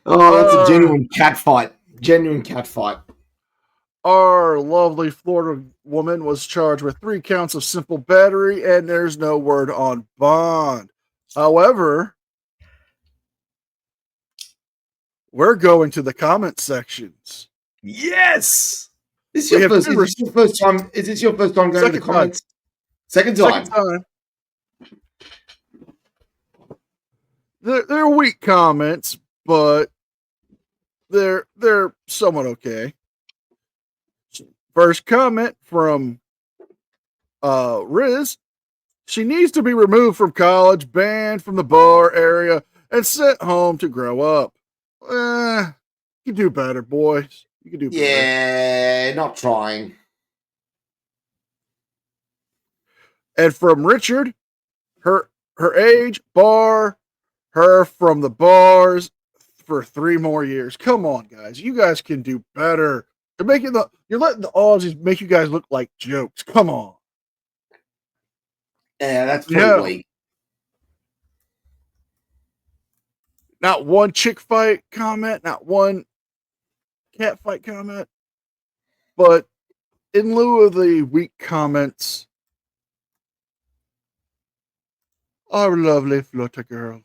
Oh, that's a genuine cat fight. Genuine cat fight. Our lovely Florida woman was charged with 3 counts of simple battery, and there's no word on bond. However, we're going to the comment sections. Yes. Is this your first time? Is this your first time going to the comments? Second time. They're weak comments, but they're somewhat okay. First comment from Riz. She needs to be removed from college, banned from the bar area, and sent home to grow up. You can do better, boys. You can do better. Yeah, not trying. And from Richard, her age, bar, her from the bars for 3 more years. Come on, guys. You guys can do better. You're letting the Aussies make you guys look like jokes. Come on. Yeah, that's pretty weak. Not one chick fight comment, not one cat fight comment. But in lieu of the weak comments, our lovely Flutter girl.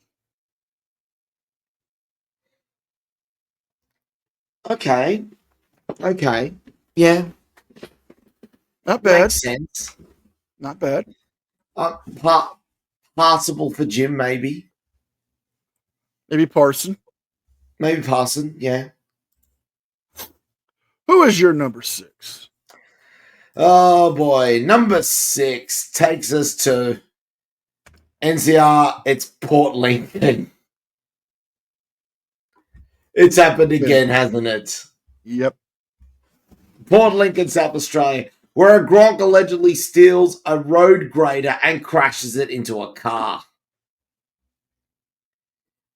Okay. Yeah. Not bad. Makes sense. Not bad. Passable for Jim, maybe. Maybe Parson. Maybe Parson, yeah. Who is your number 6? Oh boy, number 6 takes us to NCR. It's Port Lincoln. It's happened again, hasn't it? Yep. Port Lincoln, South Australia, where a Gronk allegedly steals a road grader and crashes it into a car.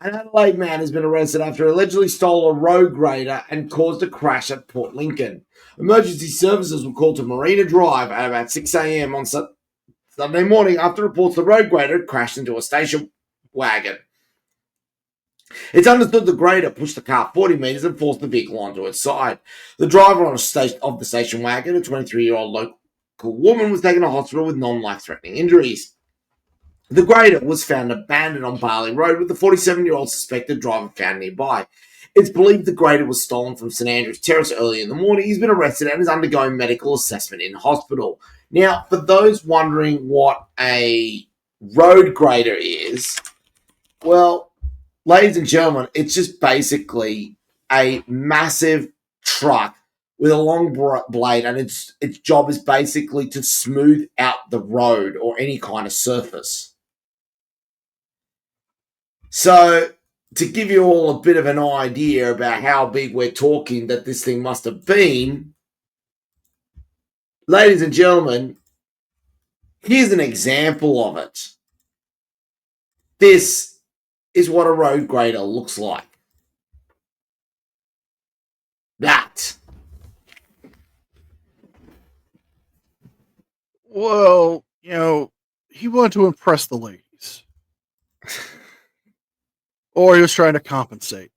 An Adelaide man has been arrested after allegedly stole a road grader and caused a crash at Port Lincoln. Emergency services were called to Marina Drive at about 6 a.m. on Sunday morning after reports the road grader had crashed into a station wagon. It's understood the grader pushed the car 40 meters and forced the vehicle onto its side. The driver of the station wagon, a 23-year-old local woman, was taken to hospital with non-life-threatening injuries. The grader was found abandoned on Barley Road, with the 47-year-old suspected driver found nearby. It's believed the grader was stolen from St Andrews Terrace early in the morning. He's been arrested and is undergoing medical assessment in hospital. Now, for those wondering what a road grader is, well, ladies and gentlemen, it's just basically a massive truck with a long blade, and its job is basically to smooth out the road or any kind of surface. So, to give you all a bit of an idea about how big we're talking that this thing must have been, ladies and gentlemen, here's an example of it. This is what a road grader looks like. That. Well, you know, he wanted to impress the ladies. Or he was trying to compensate.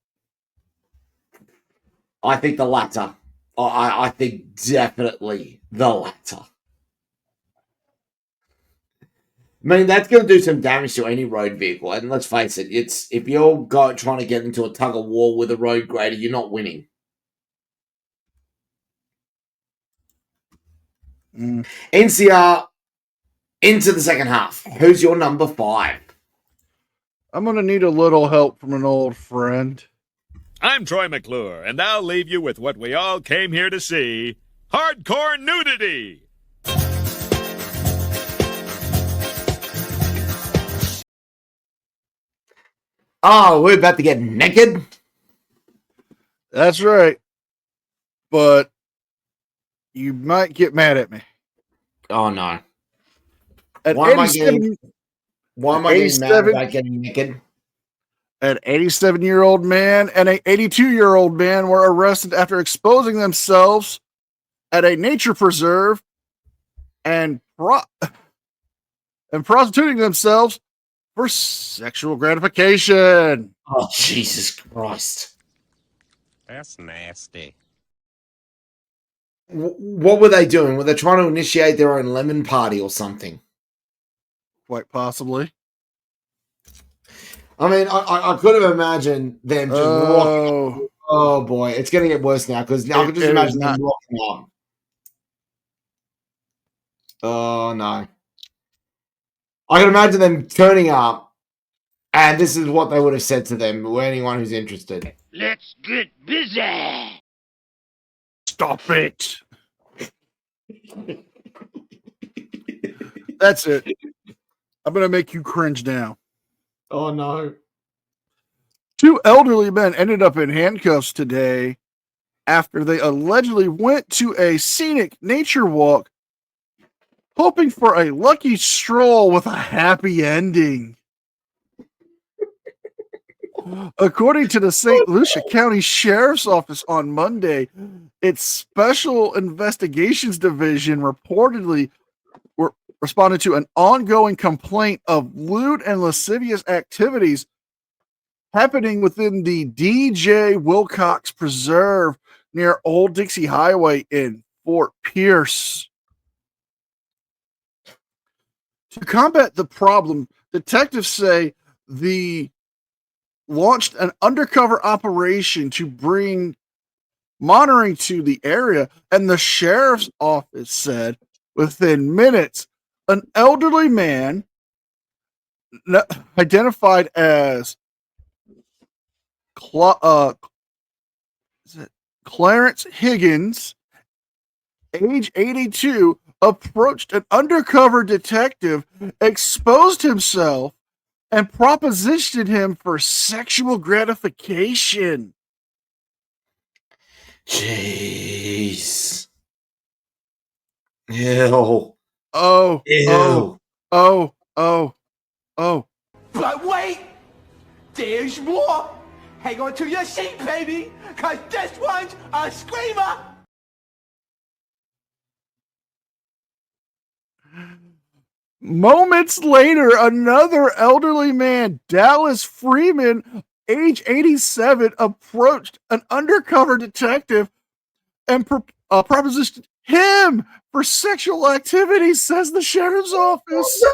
I think the latter. I think definitely the latter. I mean, that's going to do some damage to any road vehicle. And let's face it, it's if you're trying to get into a tug of war with a road grader, you're not winning. NCR into the second half. Who's your number 5? I'm going to need a little help from an old friend. I'm Troy McClure, and I'll leave you with what we all came here to see. Hardcore nudity! Oh, we're about to get naked? That's right. But you might get mad at me. Oh, no. Why am I getting mad about getting naked? An 87-year-old man and an 82-year-old man were arrested after exposing themselves at a nature preserve and prostituting themselves for sexual gratification. Oh, Jesus Christ. That's nasty. What were they doing? Were they trying to initiate their own lemon party or something? Quite possibly. I mean, I could have imagined them just rocking. Oh, boy. It's going to get worse now because now I can just imagine them rocking on. Oh, no. I can imagine them turning up, and this is what they would have said to them, or anyone who's interested. Let's get busy. Stop it. That's it. I'm going to make you cringe now. Oh, no. 2 elderly men ended up in handcuffs today after they allegedly went to a scenic nature walk hoping for a lucky stroll with a happy ending. According to the St. Lucia County Sheriff's Office on Monday, its Special Investigations Division reportedly responded to an ongoing complaint of lewd and lascivious activities happening within the DJ Wilcox Preserve near Old Dixie Highway in Fort Pierce. To combat the problem, detectives say they launched an undercover operation to bring monitoring to the area, and the sheriff's office said within minutes, an elderly man identified as Clarence Higgins, age 82, approached an undercover detective, exposed himself, and propositioned him for sexual gratification. Jeez. Ew. Oh. Ew. Oh. But wait, there's more. Hang on to your seat, baby, because this one's a screamer. Moments later, another elderly man, Dallas Freeman, age 87, approached an undercover detective and propositioned him for sexual activity, says the sheriff's office.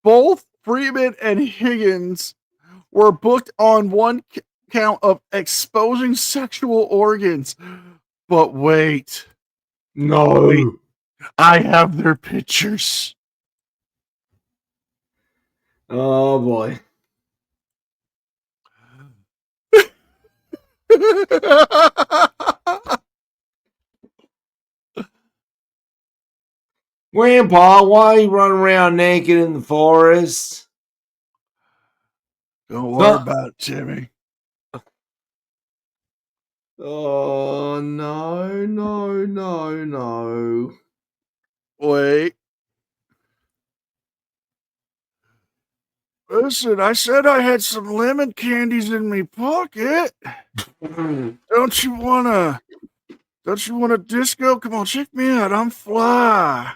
Both Freeman and Higgins were booked on one count of exposing sexual organs. But wait. No. Wait. I have their pictures. Oh boy. Grandpa, why are you running around naked in the forest? Don't worry about it, Jimmy. Oh, no, no, no, no. Wait. Listen, I said I had some lemon candies in me pocket. Don't you wanna disco? Come on, check me out. I'm fly.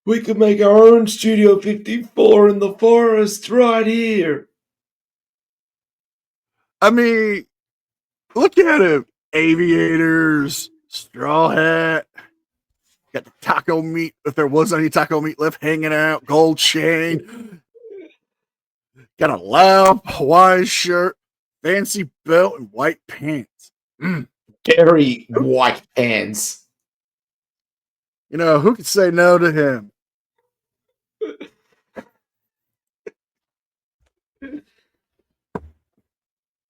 We could make our own Studio 54 in the forest right here. I mean, look at him. Aviators, straw hat, got the taco meat, if there was any taco meat left, hanging out, gold chain, got a loud Hawaii shirt, fancy belt, and white pants. Very white pants. You know, who could say no to him?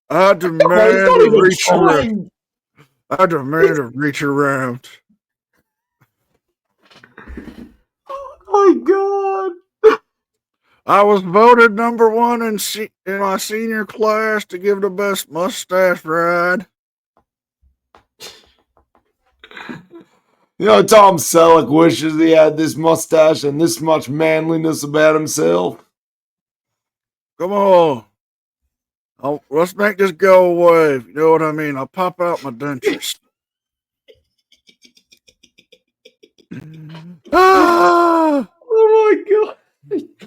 I demand to reach around. I demand to reach around. Oh my God. I was voted number one in my senior class to give the best mustache ride. You know, Tom Selleck wishes he had this mustache and this much manliness about himself. Come on. Let's make this go away. You know what I mean? I'll pop out my dentures. Ah! Oh my God.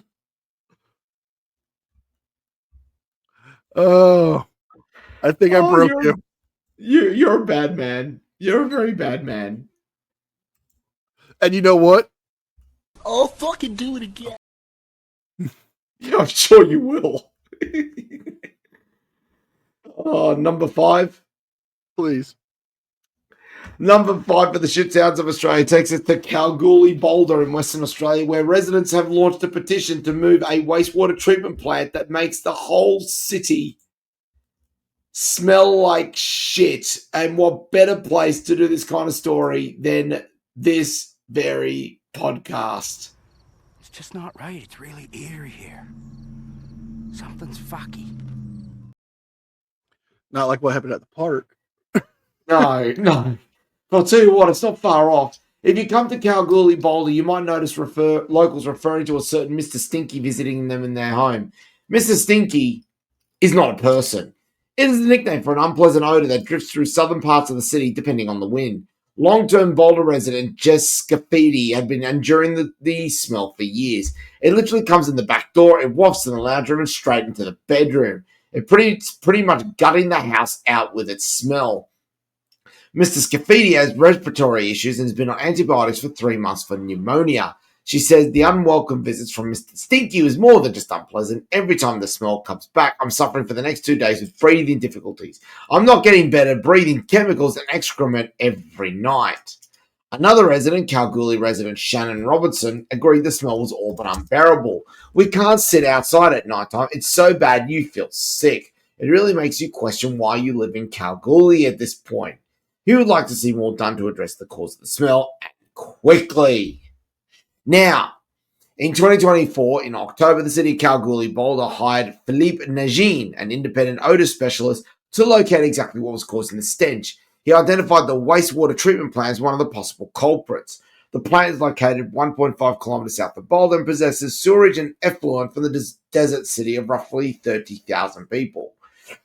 Oh, I think I broke you. You're a bad man. You're a very bad man. And you know what? Oh, fucking do it again. Yeah, I'm sure you will. Number 5. Please. Number 5 for the shit sounds of Australia takes us to Kalgoorlie Boulder in Western Australia, where residents have launched a petition to move a wastewater treatment plant that makes the whole city smell like shit. And what better place to do this kind of story than this very podcast? It's just not right. It's really eerie here. Something's fucky. Not like what happened at the park. No. I'll tell you what, it's not far off. If you come to Kalgoorlie Boulder, you might notice locals referring to a certain Mr. Stinky visiting them in their home. Mr. Stinky is not a person. It is a nickname for an unpleasant odor that drifts through southern parts of the city, depending on the wind. Long-term Boulder resident Jess Scafidi had been enduring the smell for years. It literally comes in the back door, it wafts in the lounge room and straight into the bedroom. It's pretty much gutting the house out with its smell. Mr. Scafidi has respiratory issues and has been on antibiotics for 3 months for pneumonia. She says the unwelcome visits from Mr. Stinky was more than just unpleasant. Every time the smell comes back, I'm suffering for the next 2 days with breathing difficulties. I'm not getting better, breathing chemicals and excrement every night. Another resident, Kalgoorlie resident Shannon Robertson, agreed the smell was all but unbearable. We can't sit outside at night time. It's so bad you feel sick. It really makes you question why you live in Kalgoorlie at this point. He would like to see more done to address the cause of the smell quickly. Now, in 2024, in October, the city of Kalgoorlie Boulder hired Philippe Nagin, an independent odor specialist, to locate exactly what was causing the stench. He identified the wastewater treatment plant as one of the possible culprits. The plant is located 1.5 kilometers south of Boulder and possesses sewerage and effluent from the desert city of roughly 30,000 people.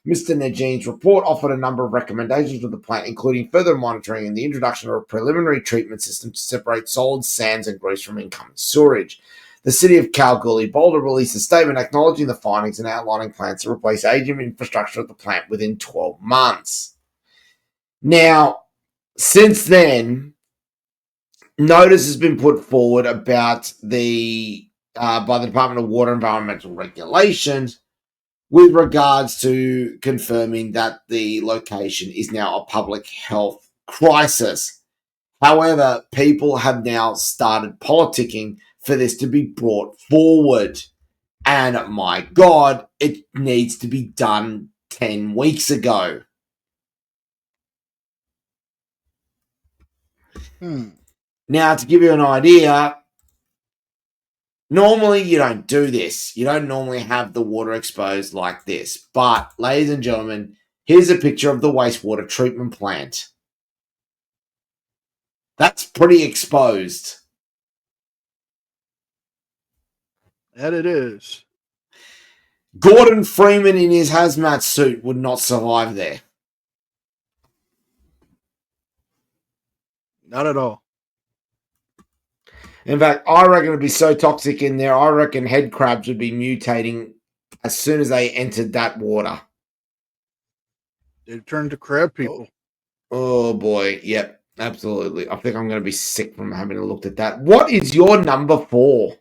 Mr. Najeem's report offered a number of recommendations for the plant, including further monitoring and the introduction of a preliminary treatment system to separate solids, sands, and grease from incoming sewerage. The city of Kalgoorlie-Boulder released a statement acknowledging the findings and outlining plans to replace aging infrastructure at the plant within 12 months. Now, since then, notice has been put forward about by the Department of Water Environmental Regulations with regards to confirming that the location is now a public health crisis. However, people have now started politicking for this to be brought forward. And my God, it needs to be done 10 weeks ago. Now, to give you an idea, normally you don't do this. You don't normally have the water exposed like this. But, ladies and gentlemen, here's a picture of the wastewater treatment plant. That's pretty exposed. That it is. Gordon Freeman in his hazmat suit would not survive there. Not at all. In fact, I reckon it'd be so toxic in there, I reckon head crabs would be mutating as soon as they entered that water. They turned to crab people. Oh boy, yep, absolutely. I think I'm going to be sick from having looked at that. What is your number 4?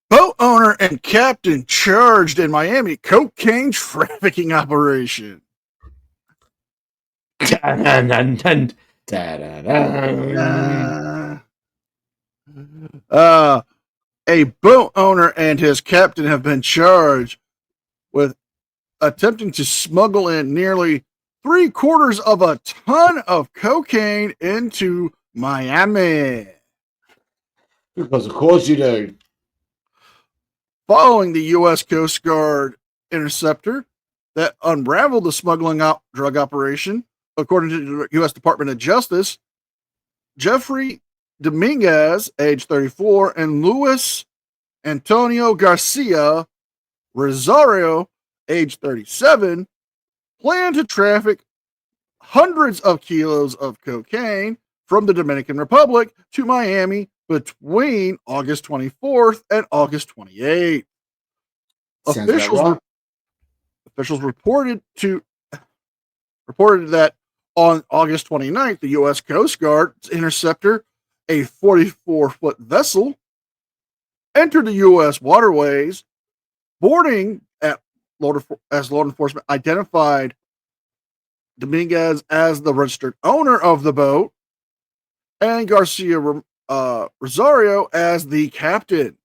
Boat owner and captain charged in Miami cocaine trafficking operation. A boat owner and his captain have been charged with attempting to smuggle in nearly 3/4 of a ton of cocaine into Miami. Because of course you do. Following the U.S. Coast Guard interceptor that unraveled the smuggling drug operation, according to the U.S. Department of Justice, Jeffrey Dominguez, age 34, and Luis Antonio Garcia Rosario, age 37, plan to traffic hundreds of kilos of cocaine from the Dominican Republic to Miami between August 24th and August 28th. Officials reported that on August 29th, the U.S. Coast Guard's interceptor, a 44-foot vessel, entered the U.S. waterways, boarding as law enforcement identified Dominguez as the registered owner of the boat and Garcia Rosario as the captain.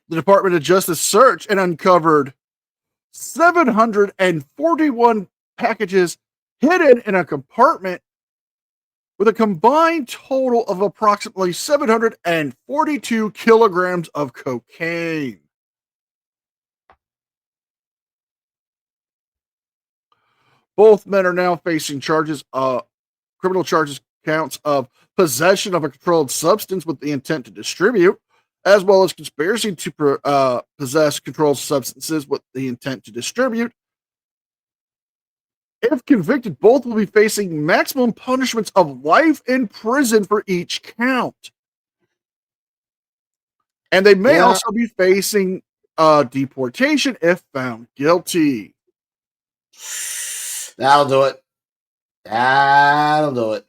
The Department of Justice searched and uncovered 741 packages hidden in a compartment with a combined total of approximately 742 kilograms of cocaine. Both men are now facing criminal charges counts of possession of a controlled substance with the intent to distribute, as well as conspiracy to possess controlled substances with the intent to distribute. If convicted, both will be facing maximum punishments of life in prison for each count. And they may also be facing deportation if found guilty. That'll do it. That'll do it.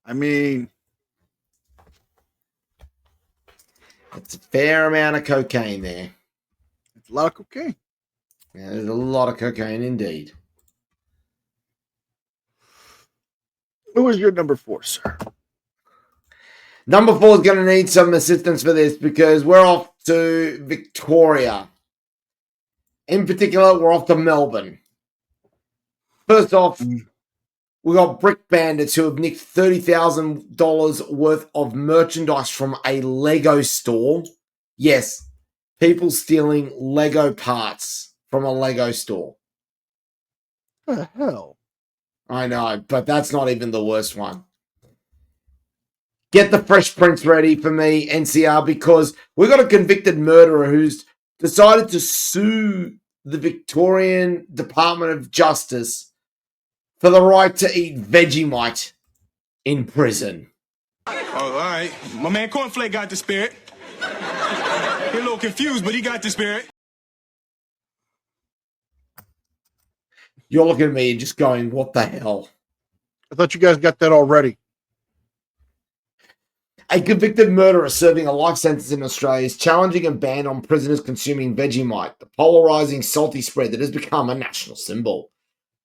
I mean, it's a fair amount of cocaine there. It's a lot of cocaine. Yeah, there's a lot of cocaine indeed. Who is your number 4, sir? Number 4 is going to need some assistance for this because we're off to Victoria. In particular, we're off to Melbourne. First off, we got brick bandits who have nicked $30,000 worth of merchandise from a Lego store. Yes, people stealing Lego parts from a Lego store. What the hell? I know, but that's not even the worst one. Get the Fresh Prince ready for me, NCR, because we got a convicted murderer who's decided to sue the Victorian Department of Justice for the right to eat Vegemite in prison. Oh, all right. My man Cornflake got the spirit. He a little confused, but he got the spirit. You're looking at me and just going, what the hell? I thought you guys got that already. A convicted murderer serving a life sentence in Australia is challenging a ban on prisoners consuming Vegemite, the polarizing salty spread that has become a national symbol.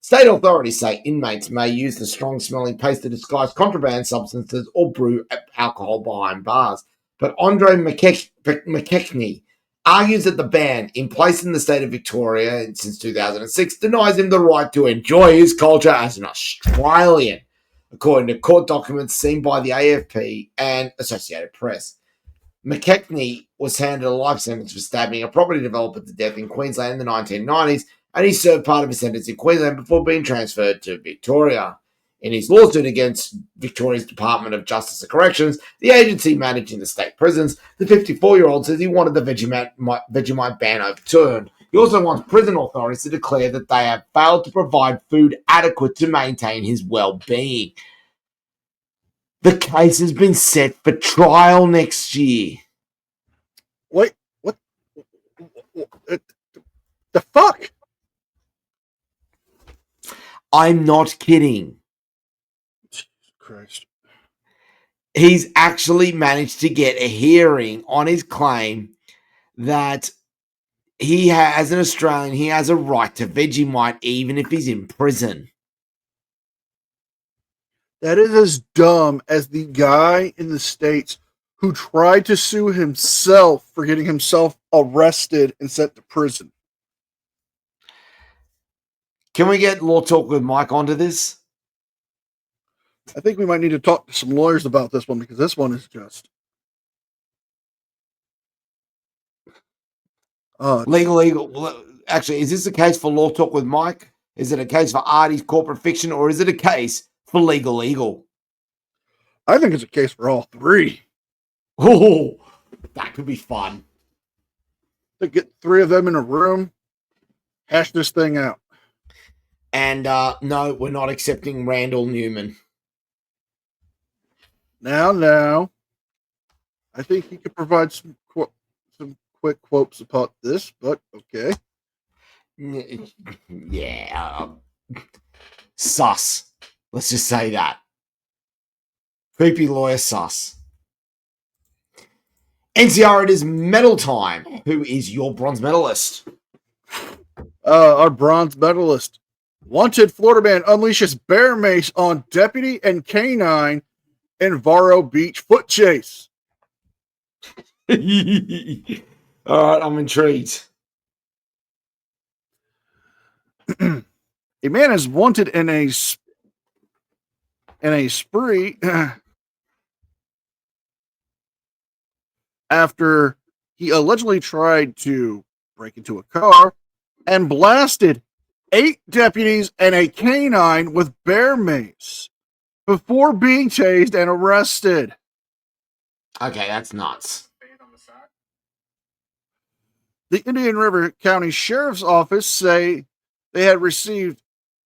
State authorities say inmates may use the strong-smelling paste to disguise contraband substances or brew alcohol behind bars. But Andre McKechnie argues that the ban, in place in the state of Victoria since 2006, denies him the right to enjoy his culture as an Australian, according to court documents seen by the AFP and Associated Press. McKechnie was handed a life sentence for stabbing a property developer to death in Queensland in the 1990s, and he served part of his sentence in Queensland before being transferred to Victoria. In his lawsuit against Victoria's Department of Justice and Corrections, the agency managing the state prisons, the 54-year-old says he wanted the Vegemite ban overturned. He also wants prison authorities to declare that they have failed to provide food adequate to maintain his well-being. The case has been set for trial next year. Wait, what? The fuck? I'm not kidding. Jesus Christ. He's actually managed to get a hearing on his claim that he as an Australian, he has a right to Vegemite even if he's in prison. That is as dumb as the guy in the States who tried to sue himself for getting himself arrested and sent to prison. Can we get Law Talk with Mike onto this? I think we might need to talk to some lawyers about this one, because this one is just legal. Actually, is this a case for Law Talk with Mike? Is it a case for Artie's corporate fiction, or is it a case for legal? I think it's a case for all three. Oh, that could be fun. To get three of them in a room, hash this thing out. And no, we're not accepting Randall Newman. Now, I think he could provide some quick quotes about this, but okay. Yeah, sus. Let's just say that. Creepy lawyer sus. NCR, it is medal time. Who is your bronze medalist? Our bronze medalist. Wanted Florida man unleashes bear mace on deputy and canine in Varro Beach foot chase. All right, I'm intrigued. A man is wanted in a spree after he allegedly tried to break into a car and blasted 8 deputies and a canine with bear mace before being tased and arrested. Okay, that's nuts. The Indian River County Sheriff's Office say they had received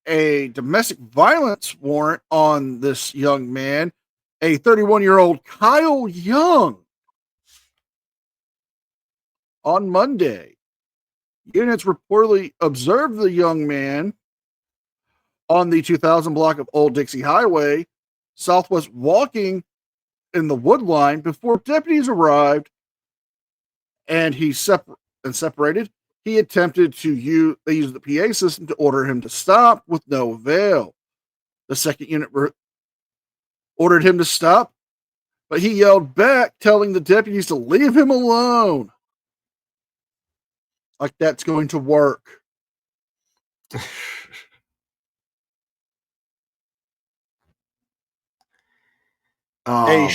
a domestic violence warrant on this young man, a 31-year-old Kyle Young, on Monday. Units reportedly observed the young man on the 2000 block of Old Dixie Highway, Southwest, walking in the wood line before deputies arrived, and he separated. He attempted to use the PA system to order him to stop with no avail. The second unit ordered him to stop, but he yelled back, telling the deputies to leave him alone. Like that's going to work. Oh,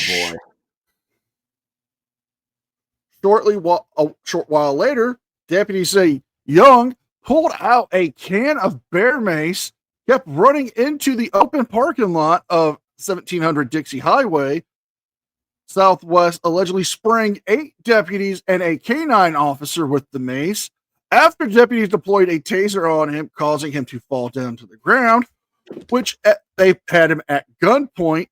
boy. A short while later, deputies say Young pulled out a can of bear mace, kept running into the open parking lot of 1700 Dixie Highway, Southwest allegedly spraying 8 deputies and a canine officer with the mace after deputies deployed a taser on him, causing him to fall down to the ground, which they had him at gunpoint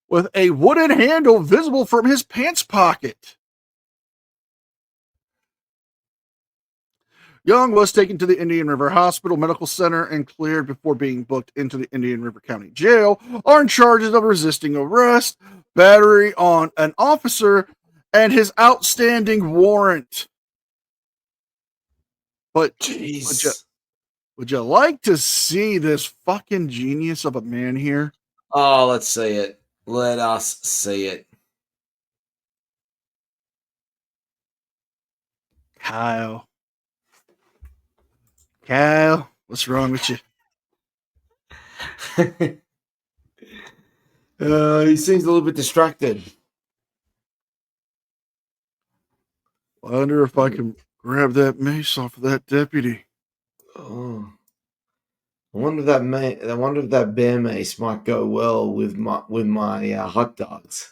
with a wooden handle visible from his pants pocket. Young was taken to the Indian River Hospital Medical Center and cleared before being booked into the Indian River County Jail on charges of resisting arrest, battery on an officer, and his outstanding warrant. But would you like to see this fucking genius of a man here? Oh, let's see it. Let us see it. Kyle, what's wrong with you? He seems a little bit distracted. I wonder if I can grab that mace off of that deputy. Oh, I wonder if that bear mace might go well with my hot dogs.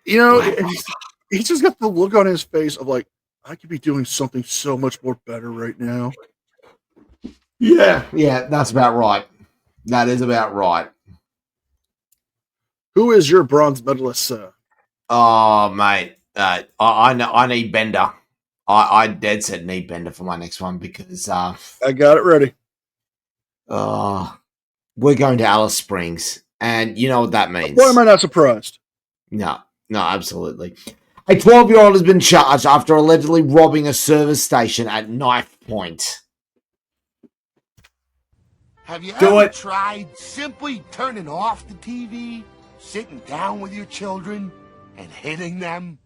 You know, he's just got the look on his face of like, I could be doing something so much more better right now. Yeah, that's about right. That is about right. Who is your bronze medalist, sir? Oh, mate, I need Bender. I dead set need Bender for my next one because I got it ready. We're going to Alice Springs, and you know what that means. Why am I not surprised? No, absolutely. A 12-year-old has been charged after allegedly robbing a service station at knife point. Have you Do ever it. tried simply turning off the TV, sitting down with your children, and hitting them?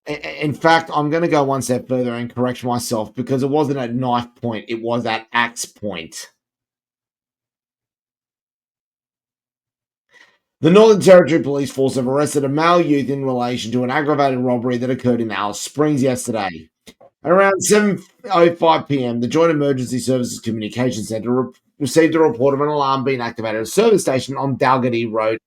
In fact, I'm going to go one step further and correct myself because it wasn't at knife point, it was at axe point. The Northern Territory Police Force have arrested a male youth in relation to an aggravated robbery that occurred in Alice Springs yesterday. At around 7:05 p.m., the Joint Emergency Services Communication Centre received a report of an alarm being activated at a service station on Dalgety Road,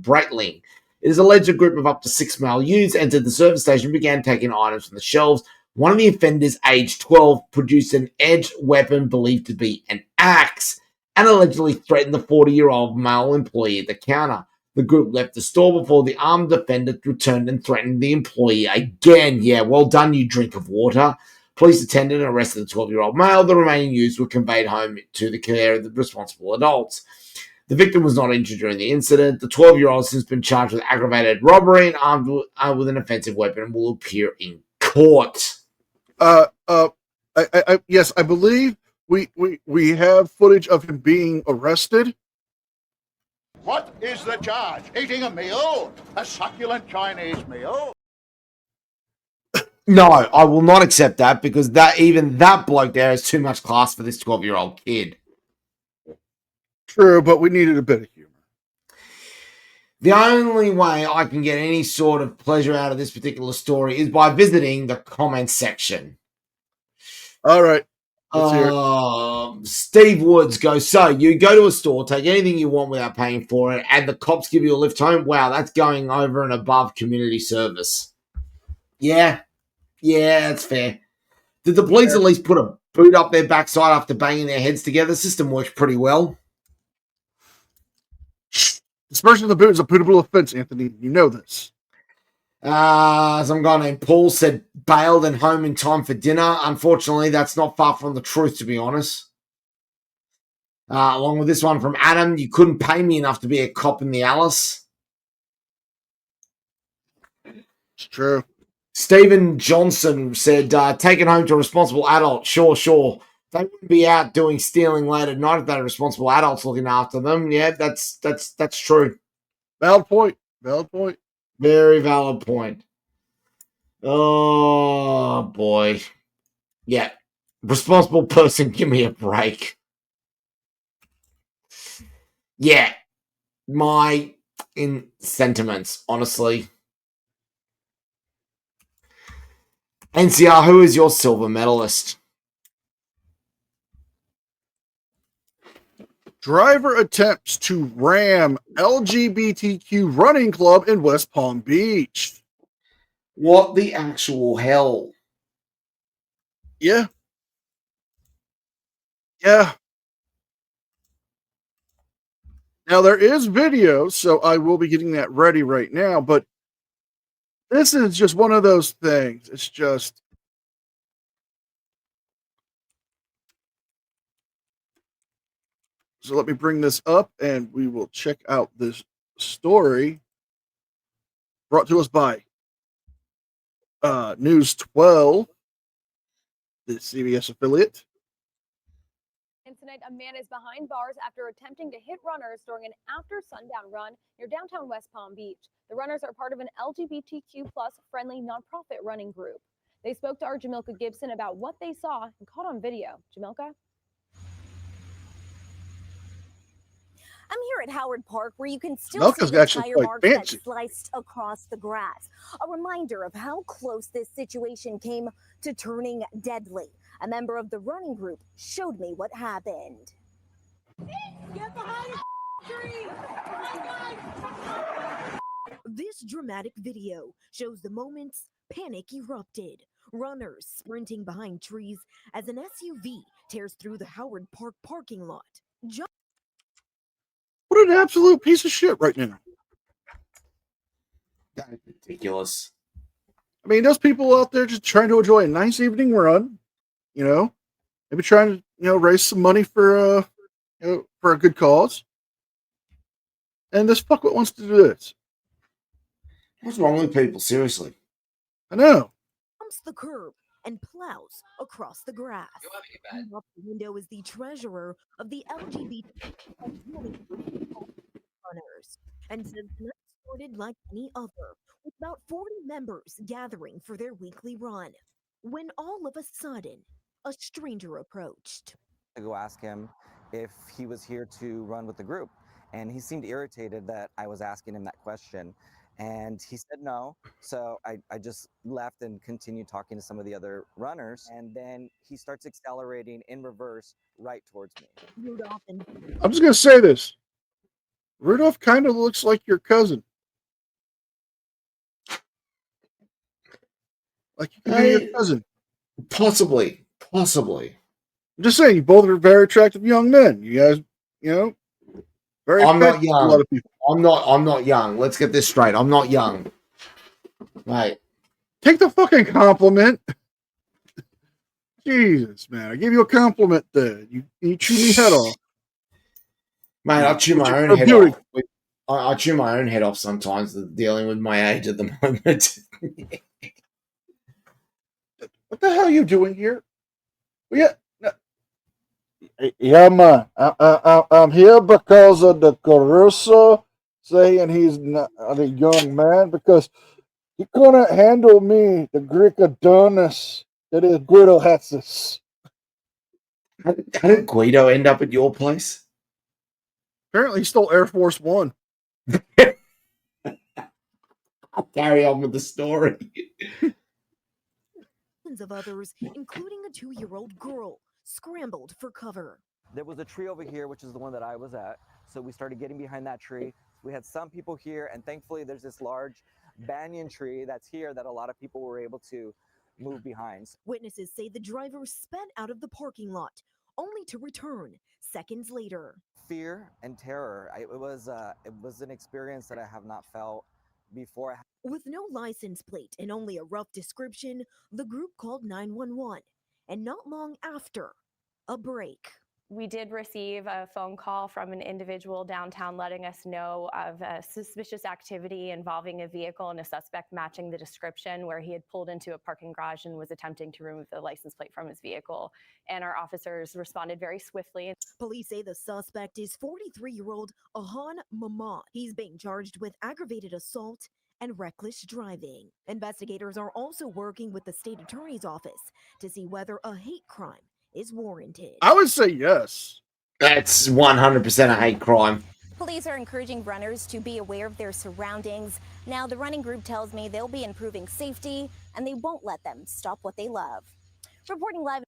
Breitling. It is alleged a group of up to 6 male youths entered the service station and began taking items from the shelves. One of the offenders, aged 12, produced an edged weapon believed to be an axe and allegedly threatened the 40-year-old male employee at the counter. The group left the store before the armed offender returned and threatened the employee again. Yeah, well done, you drink of water. Police attended and arrested the 12-year-old male. The remaining youths were conveyed home to the care of the responsible adults. The victim was not injured during the incident. The 12-year-old has since been charged with aggravated robbery and armed with an offensive weapon and will appear in court. Yes, I believe we have footage of him being arrested. What is the charge? Eating a meal? A succulent Chinese meal? No, I will not accept that because that bloke there has too much class for this 12-year-old kid. True, but we needed a bit of humor. The only way I can get any sort of pleasure out of this particular story is by visiting the comments section. All right. Let's hear it. Steve Woods goes, so you go to a store, take anything you want without paying for it, and the cops give you a lift home? Wow, that's going over and above community service. Yeah, that's fair. Did the police at least put a boot up their backside after banging their heads together? The system works pretty well. Dispersion of the boot is a putable offense, Anthony. You know this. Some guy named Paul said bailed and home in time for dinner. Unfortunately, that's not far from the truth, to be honest. Along with this one from Adam, you couldn't pay me enough to be a cop in the Alice. It's true. Stephen Johnson said, take it home to a responsible adult. Sure. They wouldn't be out doing stealing late at night if they had responsible adults looking after them. Yeah, that's true. Valid point. Very valid point. Oh, boy. Yeah. Responsible person, give me a break. Yeah. My sentiments, honestly. NCR, who is your silver medalist? Driver attempts to ram LGBTQ running club in West Palm Beach. What the actual hell? Yeah. Yeah. Now, there is video, so I will be getting that ready right now, but this is just one of those things. It's just. So let me bring this up and we will check out this story brought to us by News 12, the CBS affiliate. Tonight, a man is behind bars after attempting to hit runners during an after sundown run near downtown West Palm Beach. The runners are part of an LGBTQ plus friendly nonprofit running group. They spoke to our Jamilka Gibson about what they saw and caught on video. Jamilka? I'm here at Howard Park, where you can still Milka's see the actually tire quite marks fancy. that sliced across the grass. A reminder of how close this situation came to turning deadly. A member of the running group showed me what happened. Get behind the tree! This dramatic video shows the moments panic erupted. Runners sprinting behind trees as an SUV tears through the Howard Park parking lot. What an absolute piece of shit right now. That's ridiculous. I mean, those people out there just trying to enjoy a nice evening run, you know, maybe trying to, raise some money for for a good cause. And this fuckwit wants to do this. What's wrong with people? Seriously. I know. Jumps the curb and plows across the grass. Up the window is the treasurer of the LGBT runners, and says tonight started like any other, with about 40 members gathering for their weekly run. When all of a sudden, a stranger approached. To go ask him if he was here to run with the group, and he seemed irritated that I was asking him that question. And he said no, so I just left and continued talking to some of the other runners, and then he starts accelerating in reverse right towards me. Rudolph and I'm just going to say this. Rudolph kind of looks like your cousin. Like you could be your cousin. Possibly. I'm just saying, you both are very attractive young men. You guys, very I'm not fit to young. a lot of people. I'm not young. Let's get this straight. I'm not young. Mate. Take the fucking compliment. Jesus, man. I gave you a compliment there. You chew me head off. Mate, I chew my own head off. I chew my own head off sometimes dealing with my age at the moment. What the hell are you doing here? Yeah, man. I'm here because of the Caruso saying he's not a young man because he couldn't handle me, the Greek Adonis that is Guido Hatsis. How did Guido end up at your place? Apparently, he stole Air Force One. I'll carry on with the story. of others, including a 2-year-old girl, scrambled for cover. There was a tree over here, which is the one that I was at. So we started getting behind that tree. We had some people here, and thankfully there's this large banyan tree that's here that a lot of people were able to move behind. Witnesses say the driver sped out of the parking lot, only to return seconds later. Fear and terror. It was an experience that I have not felt before. With no license plate and only a rough description, the group called 911, and not long after, a break. We did receive a phone call from an individual downtown letting us know of a suspicious activity involving a vehicle and a suspect matching the description, where he had pulled into a parking garage and was attempting to remove the license plate from his vehicle. And our officers responded very swiftly. Police say the suspect is 43-year-old Ahan Mamad. He's being charged with aggravated assault and reckless driving. Investigators are also working with the state attorney's office to see whether a hate crime is warranted. I would say yes. That's 100% a hate crime. Police are encouraging runners to be aware of their surroundings. Now, the running group tells me they'll be improving safety and they won't let them stop what they love. Reporting live.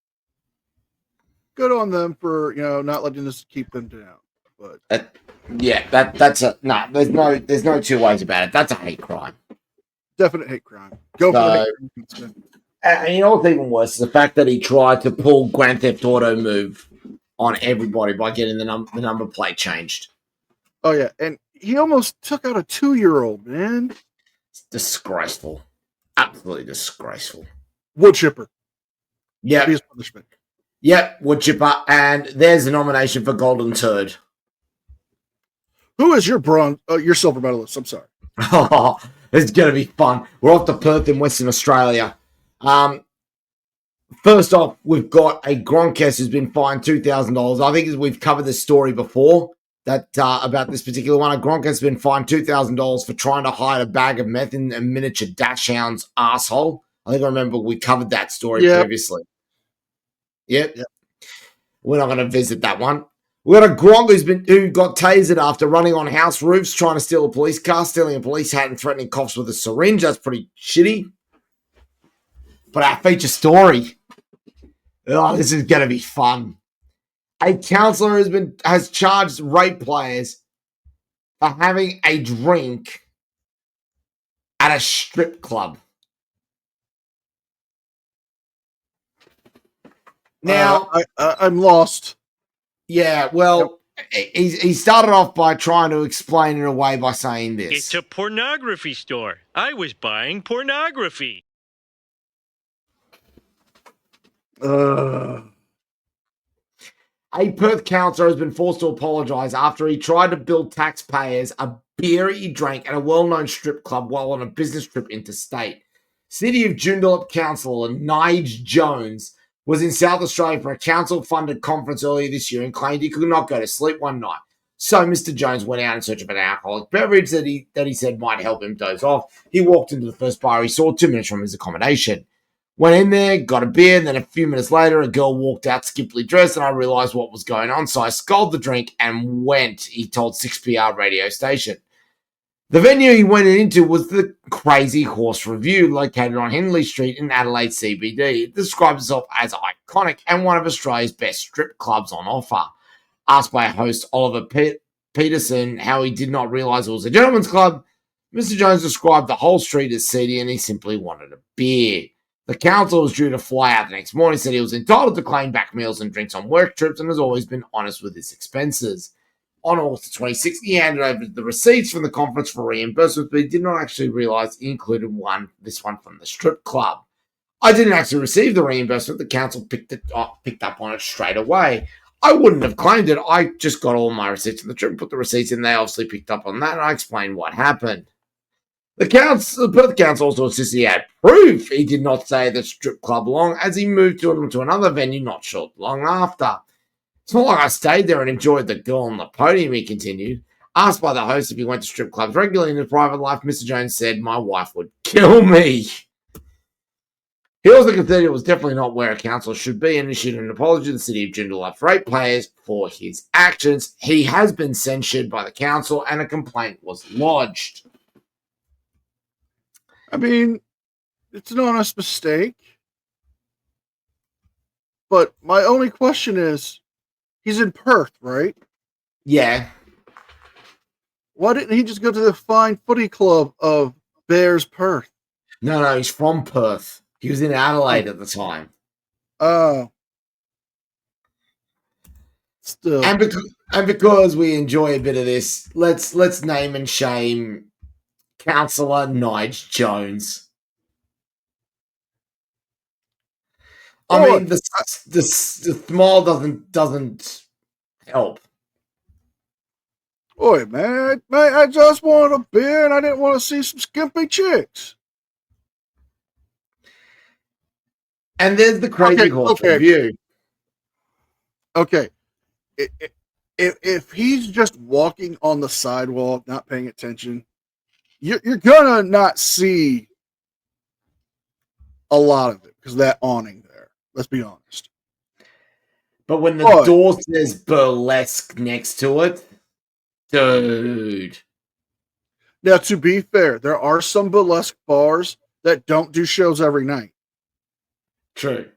Good on them for, not letting this keep them down. but that's a no. There's no two ways about it. That's a hate crime. Definite hate crime. Go for the hate crime. And you know what's even worse is the fact that he tried to pull Grand Theft Auto move on everybody by getting the number plate changed. Oh yeah, and he almost took out a 2-year-old, man. It's disgraceful. Absolutely disgraceful. Wood chipper. Yeah. His punishment. Yep, wood chipper, and there's a nomination for Golden Turd. Who is your your silver medalist? I'm sorry. Oh, it's going to be fun. We're off to Perth in Western Australia. First off, we've got a Gronkes who's been fined $2,000. I think we've covered this story before that about this particular one. A Gronkes has been fined $2,000 for trying to hide a bag of meth in a miniature dachshund's asshole. I think I remember we covered that story previously. Yep. We're not going to visit that one. We got a Gronk who got tasered after running on house roofs, trying to steal a police car, stealing a police hat, and threatening cops with a syringe. That's pretty shitty. But our feature story. Oh, this is going to be fun. A counsellor has charged rape players for having a drink at a strip club. Now, I'm lost. Yeah, well, he started off by trying to explain it away by saying this. It's a pornography store. I was buying pornography. A Perth councillor has been forced to apologise after he tried to bill taxpayers a beer he drank at a well-known strip club while on a business trip interstate. City of Joondalup councillor Nige Jones was in South Australia for a council-funded conference earlier this year and claimed he could not go to sleep one night. So Mr. Jones went out in search of an alcoholic beverage that he said might help him doze off. He walked into the first bar he saw 2 minutes from his accommodation. Went in there, got a beer, and then a few minutes later, a girl walked out skimpily dressed, and I realised what was going on, so I sculled the drink and went, he told 6PR radio station. The venue he went into was the Crazy Horse Review, located on Henley Street in Adelaide CBD. It describes itself as iconic and one of Australia's best strip clubs on offer. Asked by host Oliver Peterson how he did not realise it was a gentleman's club, Mr. Jones described the whole street as seedy and he simply wanted a beer. The council was due to fly out the next morning, said he was entitled to claim back meals and drinks on work trips and has always been honest with his expenses. On August 26th, he handed over the receipts from the conference for reimbursement, but he did not actually realise he included this one from the strip club. I didn't actually receive the reimbursement. The council picked up on it straight away. I wouldn't have claimed it. I just got all my receipts from the trip and put the receipts in. They obviously picked up on that, and I explained what happened. The Perth Council also insisted he had proof he did not stay at the strip club long, as he moved to another venue not long after. It's not like I stayed there and enjoyed the girl on the podium, he continued. Asked by the host if he went to strip clubs regularly in his private life, Mr. Jones said, "My wife would kill me." He also conceded it was definitely not where a council should be and issued an apology to the City of Joondalup for rape players for his actions. He has been censured by the council and a complaint was lodged. I mean, it's an honest mistake. But my only question is, he's in Perth, right? Yeah. Why didn't he just go to the fine footy club of Bears Perth? No, he's from Perth. He was in Adelaide at the time. Oh. Still. And because we enjoy a bit of this, let's name and shame Councillor Nige Jones. I mean, the smile doesn't help. Oi, man, I just wanted a beer and I didn't want to see some skimpy chicks. And there's the Crazy Horse Review. Okay. If he's just walking on the sidewalk, not paying attention, you're gonna not see a lot of it because of that awning there. Let's be honest. But when the door says burlesque next to it, dude. Now, to be fair, there are some burlesque bars that don't do shows every night. True.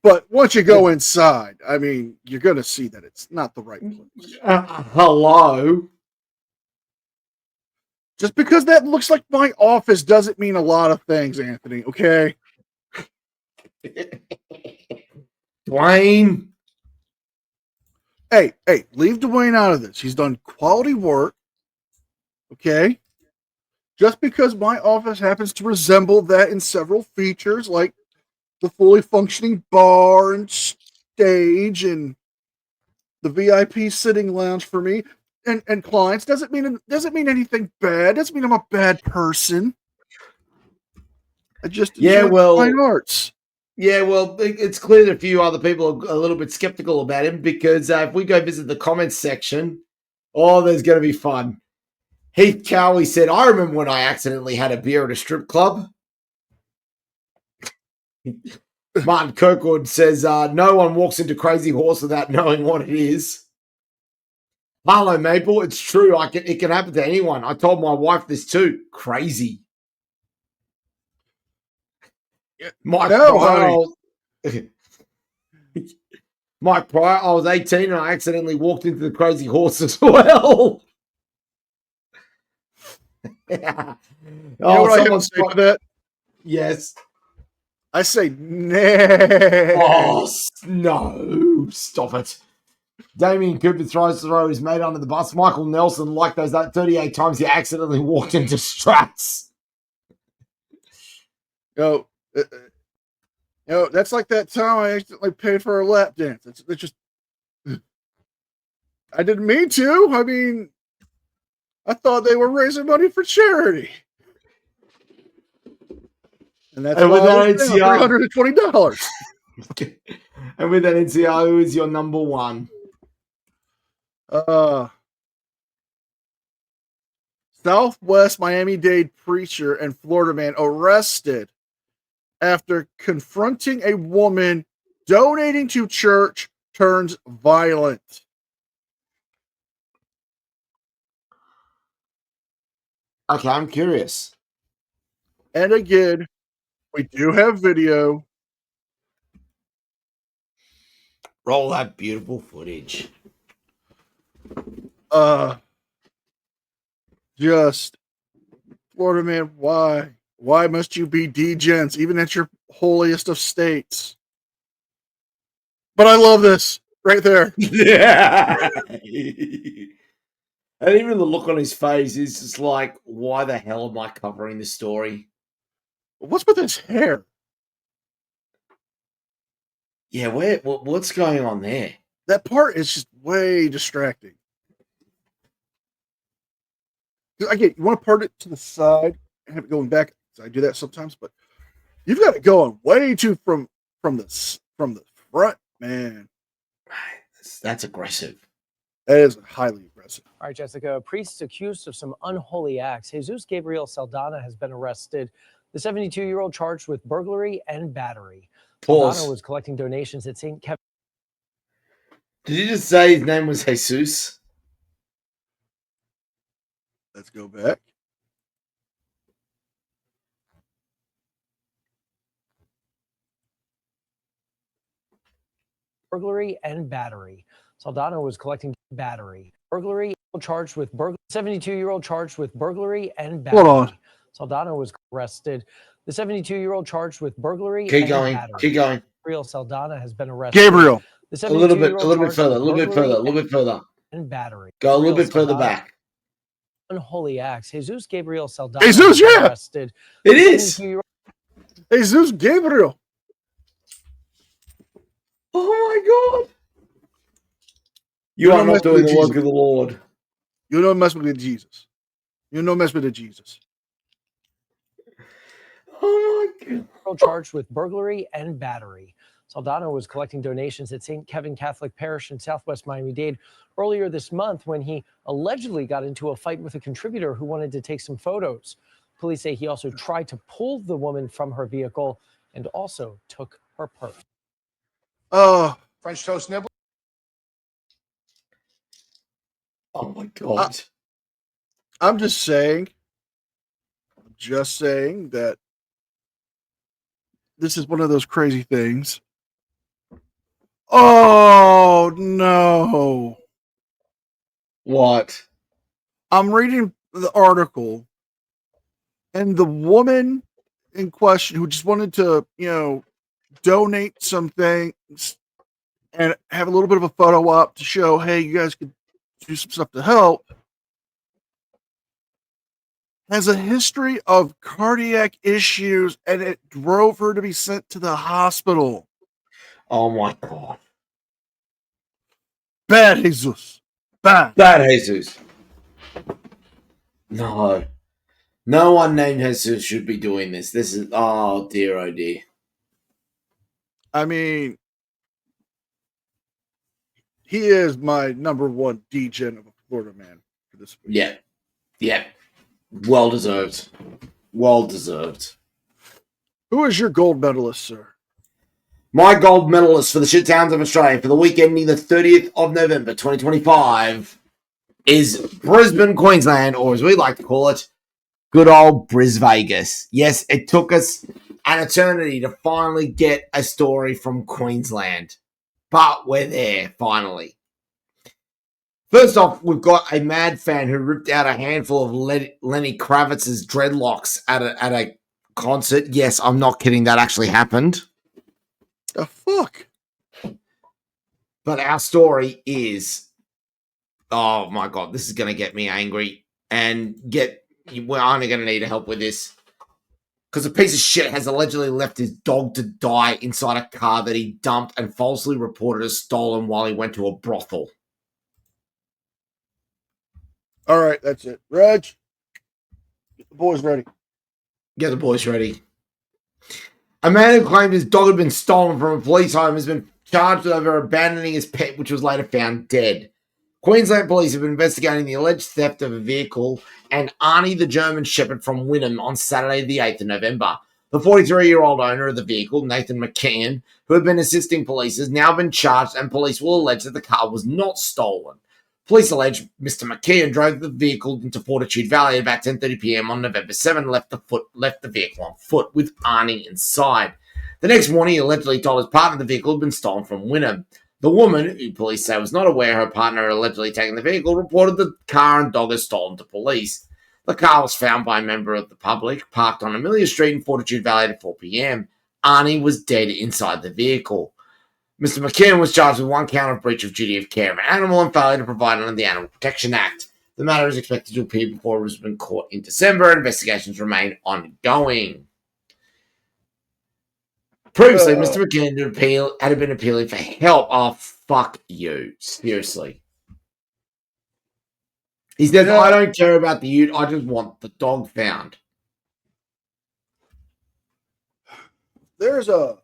But once you go inside, I mean, you're going to see that it's not the right place. Hello? Just because that looks like my office doesn't mean a lot of things, Anthony, okay? Dwayne. Hey, leave Dwayne out of this. He's done quality work, okay? Just because my office happens to resemble that in several features, like the fully functioning bar and stage and the VIP sitting lounge for me and clients, doesn't mean anything bad. Doesn't mean I'm a bad person. I just enjoy fine arts. Yeah, well, it's clear that a few other people are a little bit skeptical about him because if we go visit the comments section, there's going to be fun. Heath Cowie said, I remember when I accidentally had a beer at a strip club. Martin Kirkwood says, no one walks into Crazy Horse without knowing what it is. Hello, Maple. It's true. It can happen to anyone. I told my wife this too. Crazy. Mike Pryor, I was 18 and I accidentally walked into the Crazy Horse as well. You know what I have to say to that? Yes. I say, no. No. Stop it. Damien Cooper throws to throw his mate under the bus. Michael Nelson, like those 38 times he accidentally walked into Strats. That's like that time I accidentally paid for a lap dance. It's just, I didn't mean to. I mean, I thought they were raising money for charity. And that's with that NCR, $320. And with that NCR, who is your number one? Southwest Miami-Dade preacher and Florida man arrested after confronting a woman donating to church turns violent. Okay, I'm curious. And again, we do have video. Roll that beautiful footage. Just Florida man, why? Why must you be degents, even at your holiest of states? But I love this right there. Yeah. And even the look on his face is just like, why the hell am I covering this story? What's with his hair? Yeah, what's going on there? That part is just way distracting. Again, you want to part it to the side and have it going back. I do that sometimes, but you've got it going way too from the front, man. That's aggressive. That is highly aggressive. All right, Jessica, a priest accused of some unholy acts. Jesus Gabriel Saldana has been arrested. The 72-year-old charged with burglary and battery. Pause. Saldana was collecting donations at St. Kevin. Did you just say his name was Jesus? Let's go back. Burglary and battery. Saldana was collecting battery. Burglary charged with burglary. 72-year-old charged with burglary and battery. Hold on. Saldana was arrested. The 72-year-old charged with burglary Keep and going. battery. Keep going. Gabriel Saldana has been arrested. Gabriel. A little bit further. And battery. Go a little bit further back. Unholy acts. Jesus Gabriel Saldana. Jesus, yeah. Arrested. It is. Jesus Gabriel. Oh my God. You are not doing the work of the Lord. You don't mess with Jesus. You don't mess with Jesus. Oh my God. Charged with burglary and battery. Saldana was collecting donations at St. Kevin Catholic Parish in Southwest Miami-Dade earlier this month when he allegedly got into a fight with a contributor who wanted to take some photos. Police say he also tried to pull the woman from her vehicle and also took her purse. French toast nibble. Oh my God. I'm just saying that this is one of those crazy things Oh no. What? I'm reading the article, and the woman in question who just wanted to, donate some things and have a little bit of a photo op to show, hey, you guys could do some stuff to help, has a history of cardiac issues, and it drove her to be sent to the hospital. Oh my God. Bad, Jesus. Bad. Bad, Jesus. No. No one named Jesus should be doing this. This is, oh dear, oh dear. I mean, he is my number one degen of a Florida man for this week. Yeah. Yeah. Well deserved. Well deserved. Who is your gold medalist, sir? My gold medalist for the Shit Towns of Australia for the week ending the 30th of November 2025 is Brisbane, Queensland, or as we like to call it, good old Bris Vegas. Yes, it took us an eternity to finally get a story from Queensland, but we're there finally. First off, we've got a mad fan who ripped out a handful of Lenny Kravitz's dreadlocks at a concert. Yes, I'm not kidding. That actually happened. The fuck? But our story is, oh my God, this is going to get me angry and we're only going to need help with this. Because a piece of shit has allegedly left his dog to die inside a car that he dumped and falsely reported as stolen while he went to a brothel. All right, that's it. Reg, get the boys ready. Get the boys ready. A man who claimed his dog had been stolen from a police home has been charged over abandoning his pet, which was later found dead. Queensland police have been investigating the alleged theft of a vehicle and Arnie the German Shepherd from Wynnum on Saturday the 8th of November. The 43-year-old owner of the vehicle, Nathan McKeon, who had been assisting police, has now been charged and police will allege that the car was not stolen. Police allege Mr. McKeon drove the vehicle into Fortitude Valley at about 10:30 p.m. on November 7 and left the vehicle on foot with Arnie inside. The next morning, he allegedly told his partner the vehicle had been stolen from Wynnum. The woman, who police say was not aware her partner had allegedly taken the vehicle, reported the car and dog as stolen to police. The car was found by a member of the public, parked on Amelia Street in Fortitude Valley at 4 p.m. Arnie was dead inside the vehicle. Mr. McKeon was charged with one count of breach of duty of care of an animal and failure to provide under the Animal Protection Act. The matter is expected to appear before Brisbane Court in December. Investigations remain ongoing. Previously, Mr. McKeon had been appealing for help. Oh, fuck you. Seriously. He said, I don't care about the ute. I just want the dog found. There's a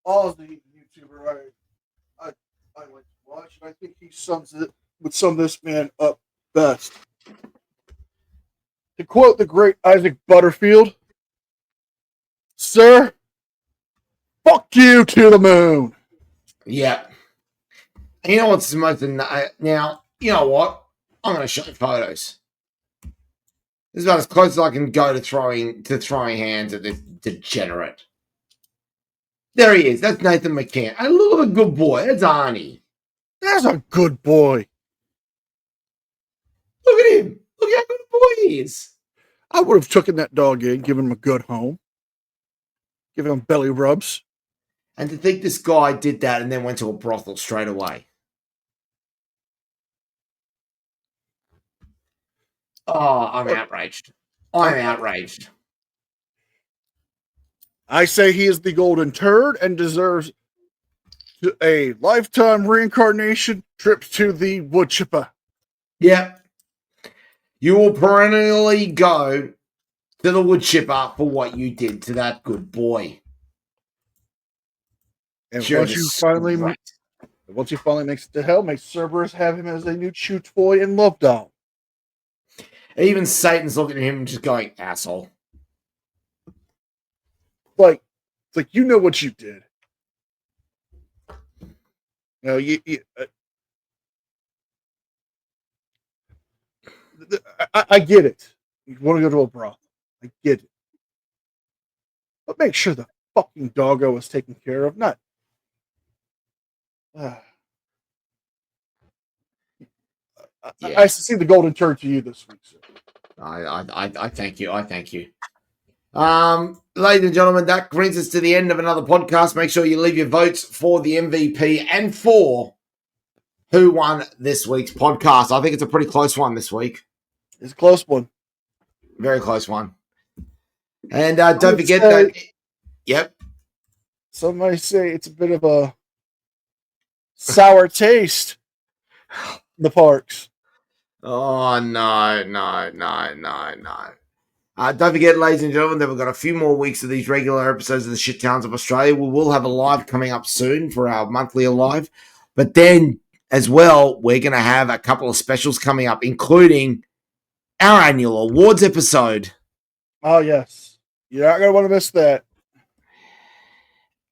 Aussie YouTuber I like to watch, and I think he would sum this man up best. To quote the great Isaac Butterfield, "Sir, fuck you to the moon." Yeah. And you know what's the most... Now, you know what? I'm going to show photos. This is about as close as I can go to throwing hands at this degenerate. There he is. That's Nathan McKeon. And look at the good boy. That's Arnie. That's a good boy. Look at him. Look how good a boy he is. I would have taken that dog in, given him a good home, given him belly rubs. And to think this guy did that and then went to a brothel straight away. Oh, I'm outraged. I'm outraged. I say he is the golden turd and deserves a lifetime reincarnation trip to the wood chipper. Yep. You will perennially go to the wood chipper for what you did to that good boy. And once you finally makes it to hell, may Cerberus have him as a new chew toy and love doll. Even Satan's looking at him and just going, asshole. It's like, you know what you did. No, I get it. You want to go to a brothel. I get it. But make sure the fucking doggo is taken care of. Not I see the golden turn to you this week, sir. I thank you. I thank you. Ladies and gentlemen, that brings us to the end of another podcast. Make sure you leave your votes for the MVP and for who won this week's podcast. I think it's a pretty close one this week. It's a close one. Very close one. And don't forget that. Yep. Some might say it's a bit of a sour taste in the parks. Oh, no. Don't forget, ladies and gentlemen, that we've got a few more weeks of these regular episodes of the Shit Towns of Australia. We will have a live coming up soon for our monthly live. But then, as well, we're going to have a couple of specials coming up, including our annual awards episode. Oh, yes. You're not going to want to miss that.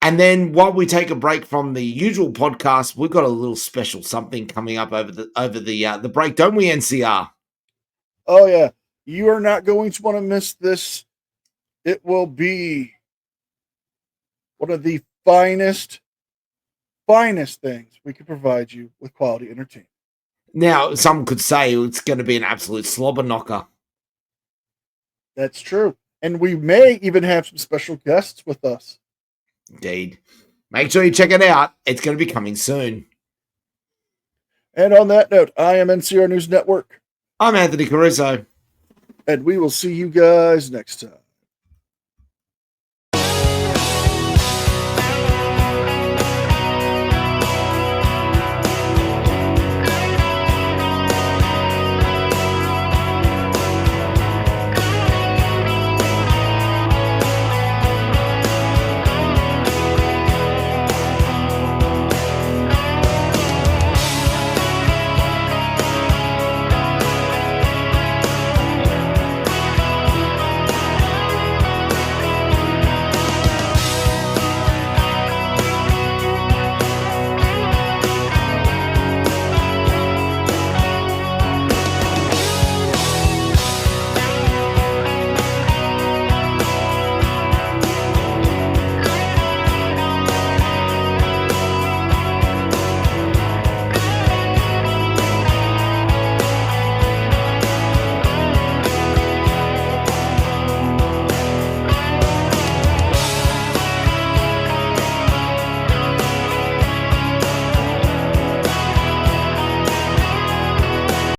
And then while we take a break from the usual podcast, we've got a little special something coming up over the break, don't we, NCR? Oh, yeah. You are not going to want to miss this. It will be one of the finest things we can provide you with quality entertainment. Now, some could say it's going to be an absolute slobber knocker. That's true. And we may even have some special guests with us. Indeed. Make sure you check it out. It's going to be coming soon. And on that note, I am NCR News Network. I'm Anthony Caruso. And we will see you guys next time.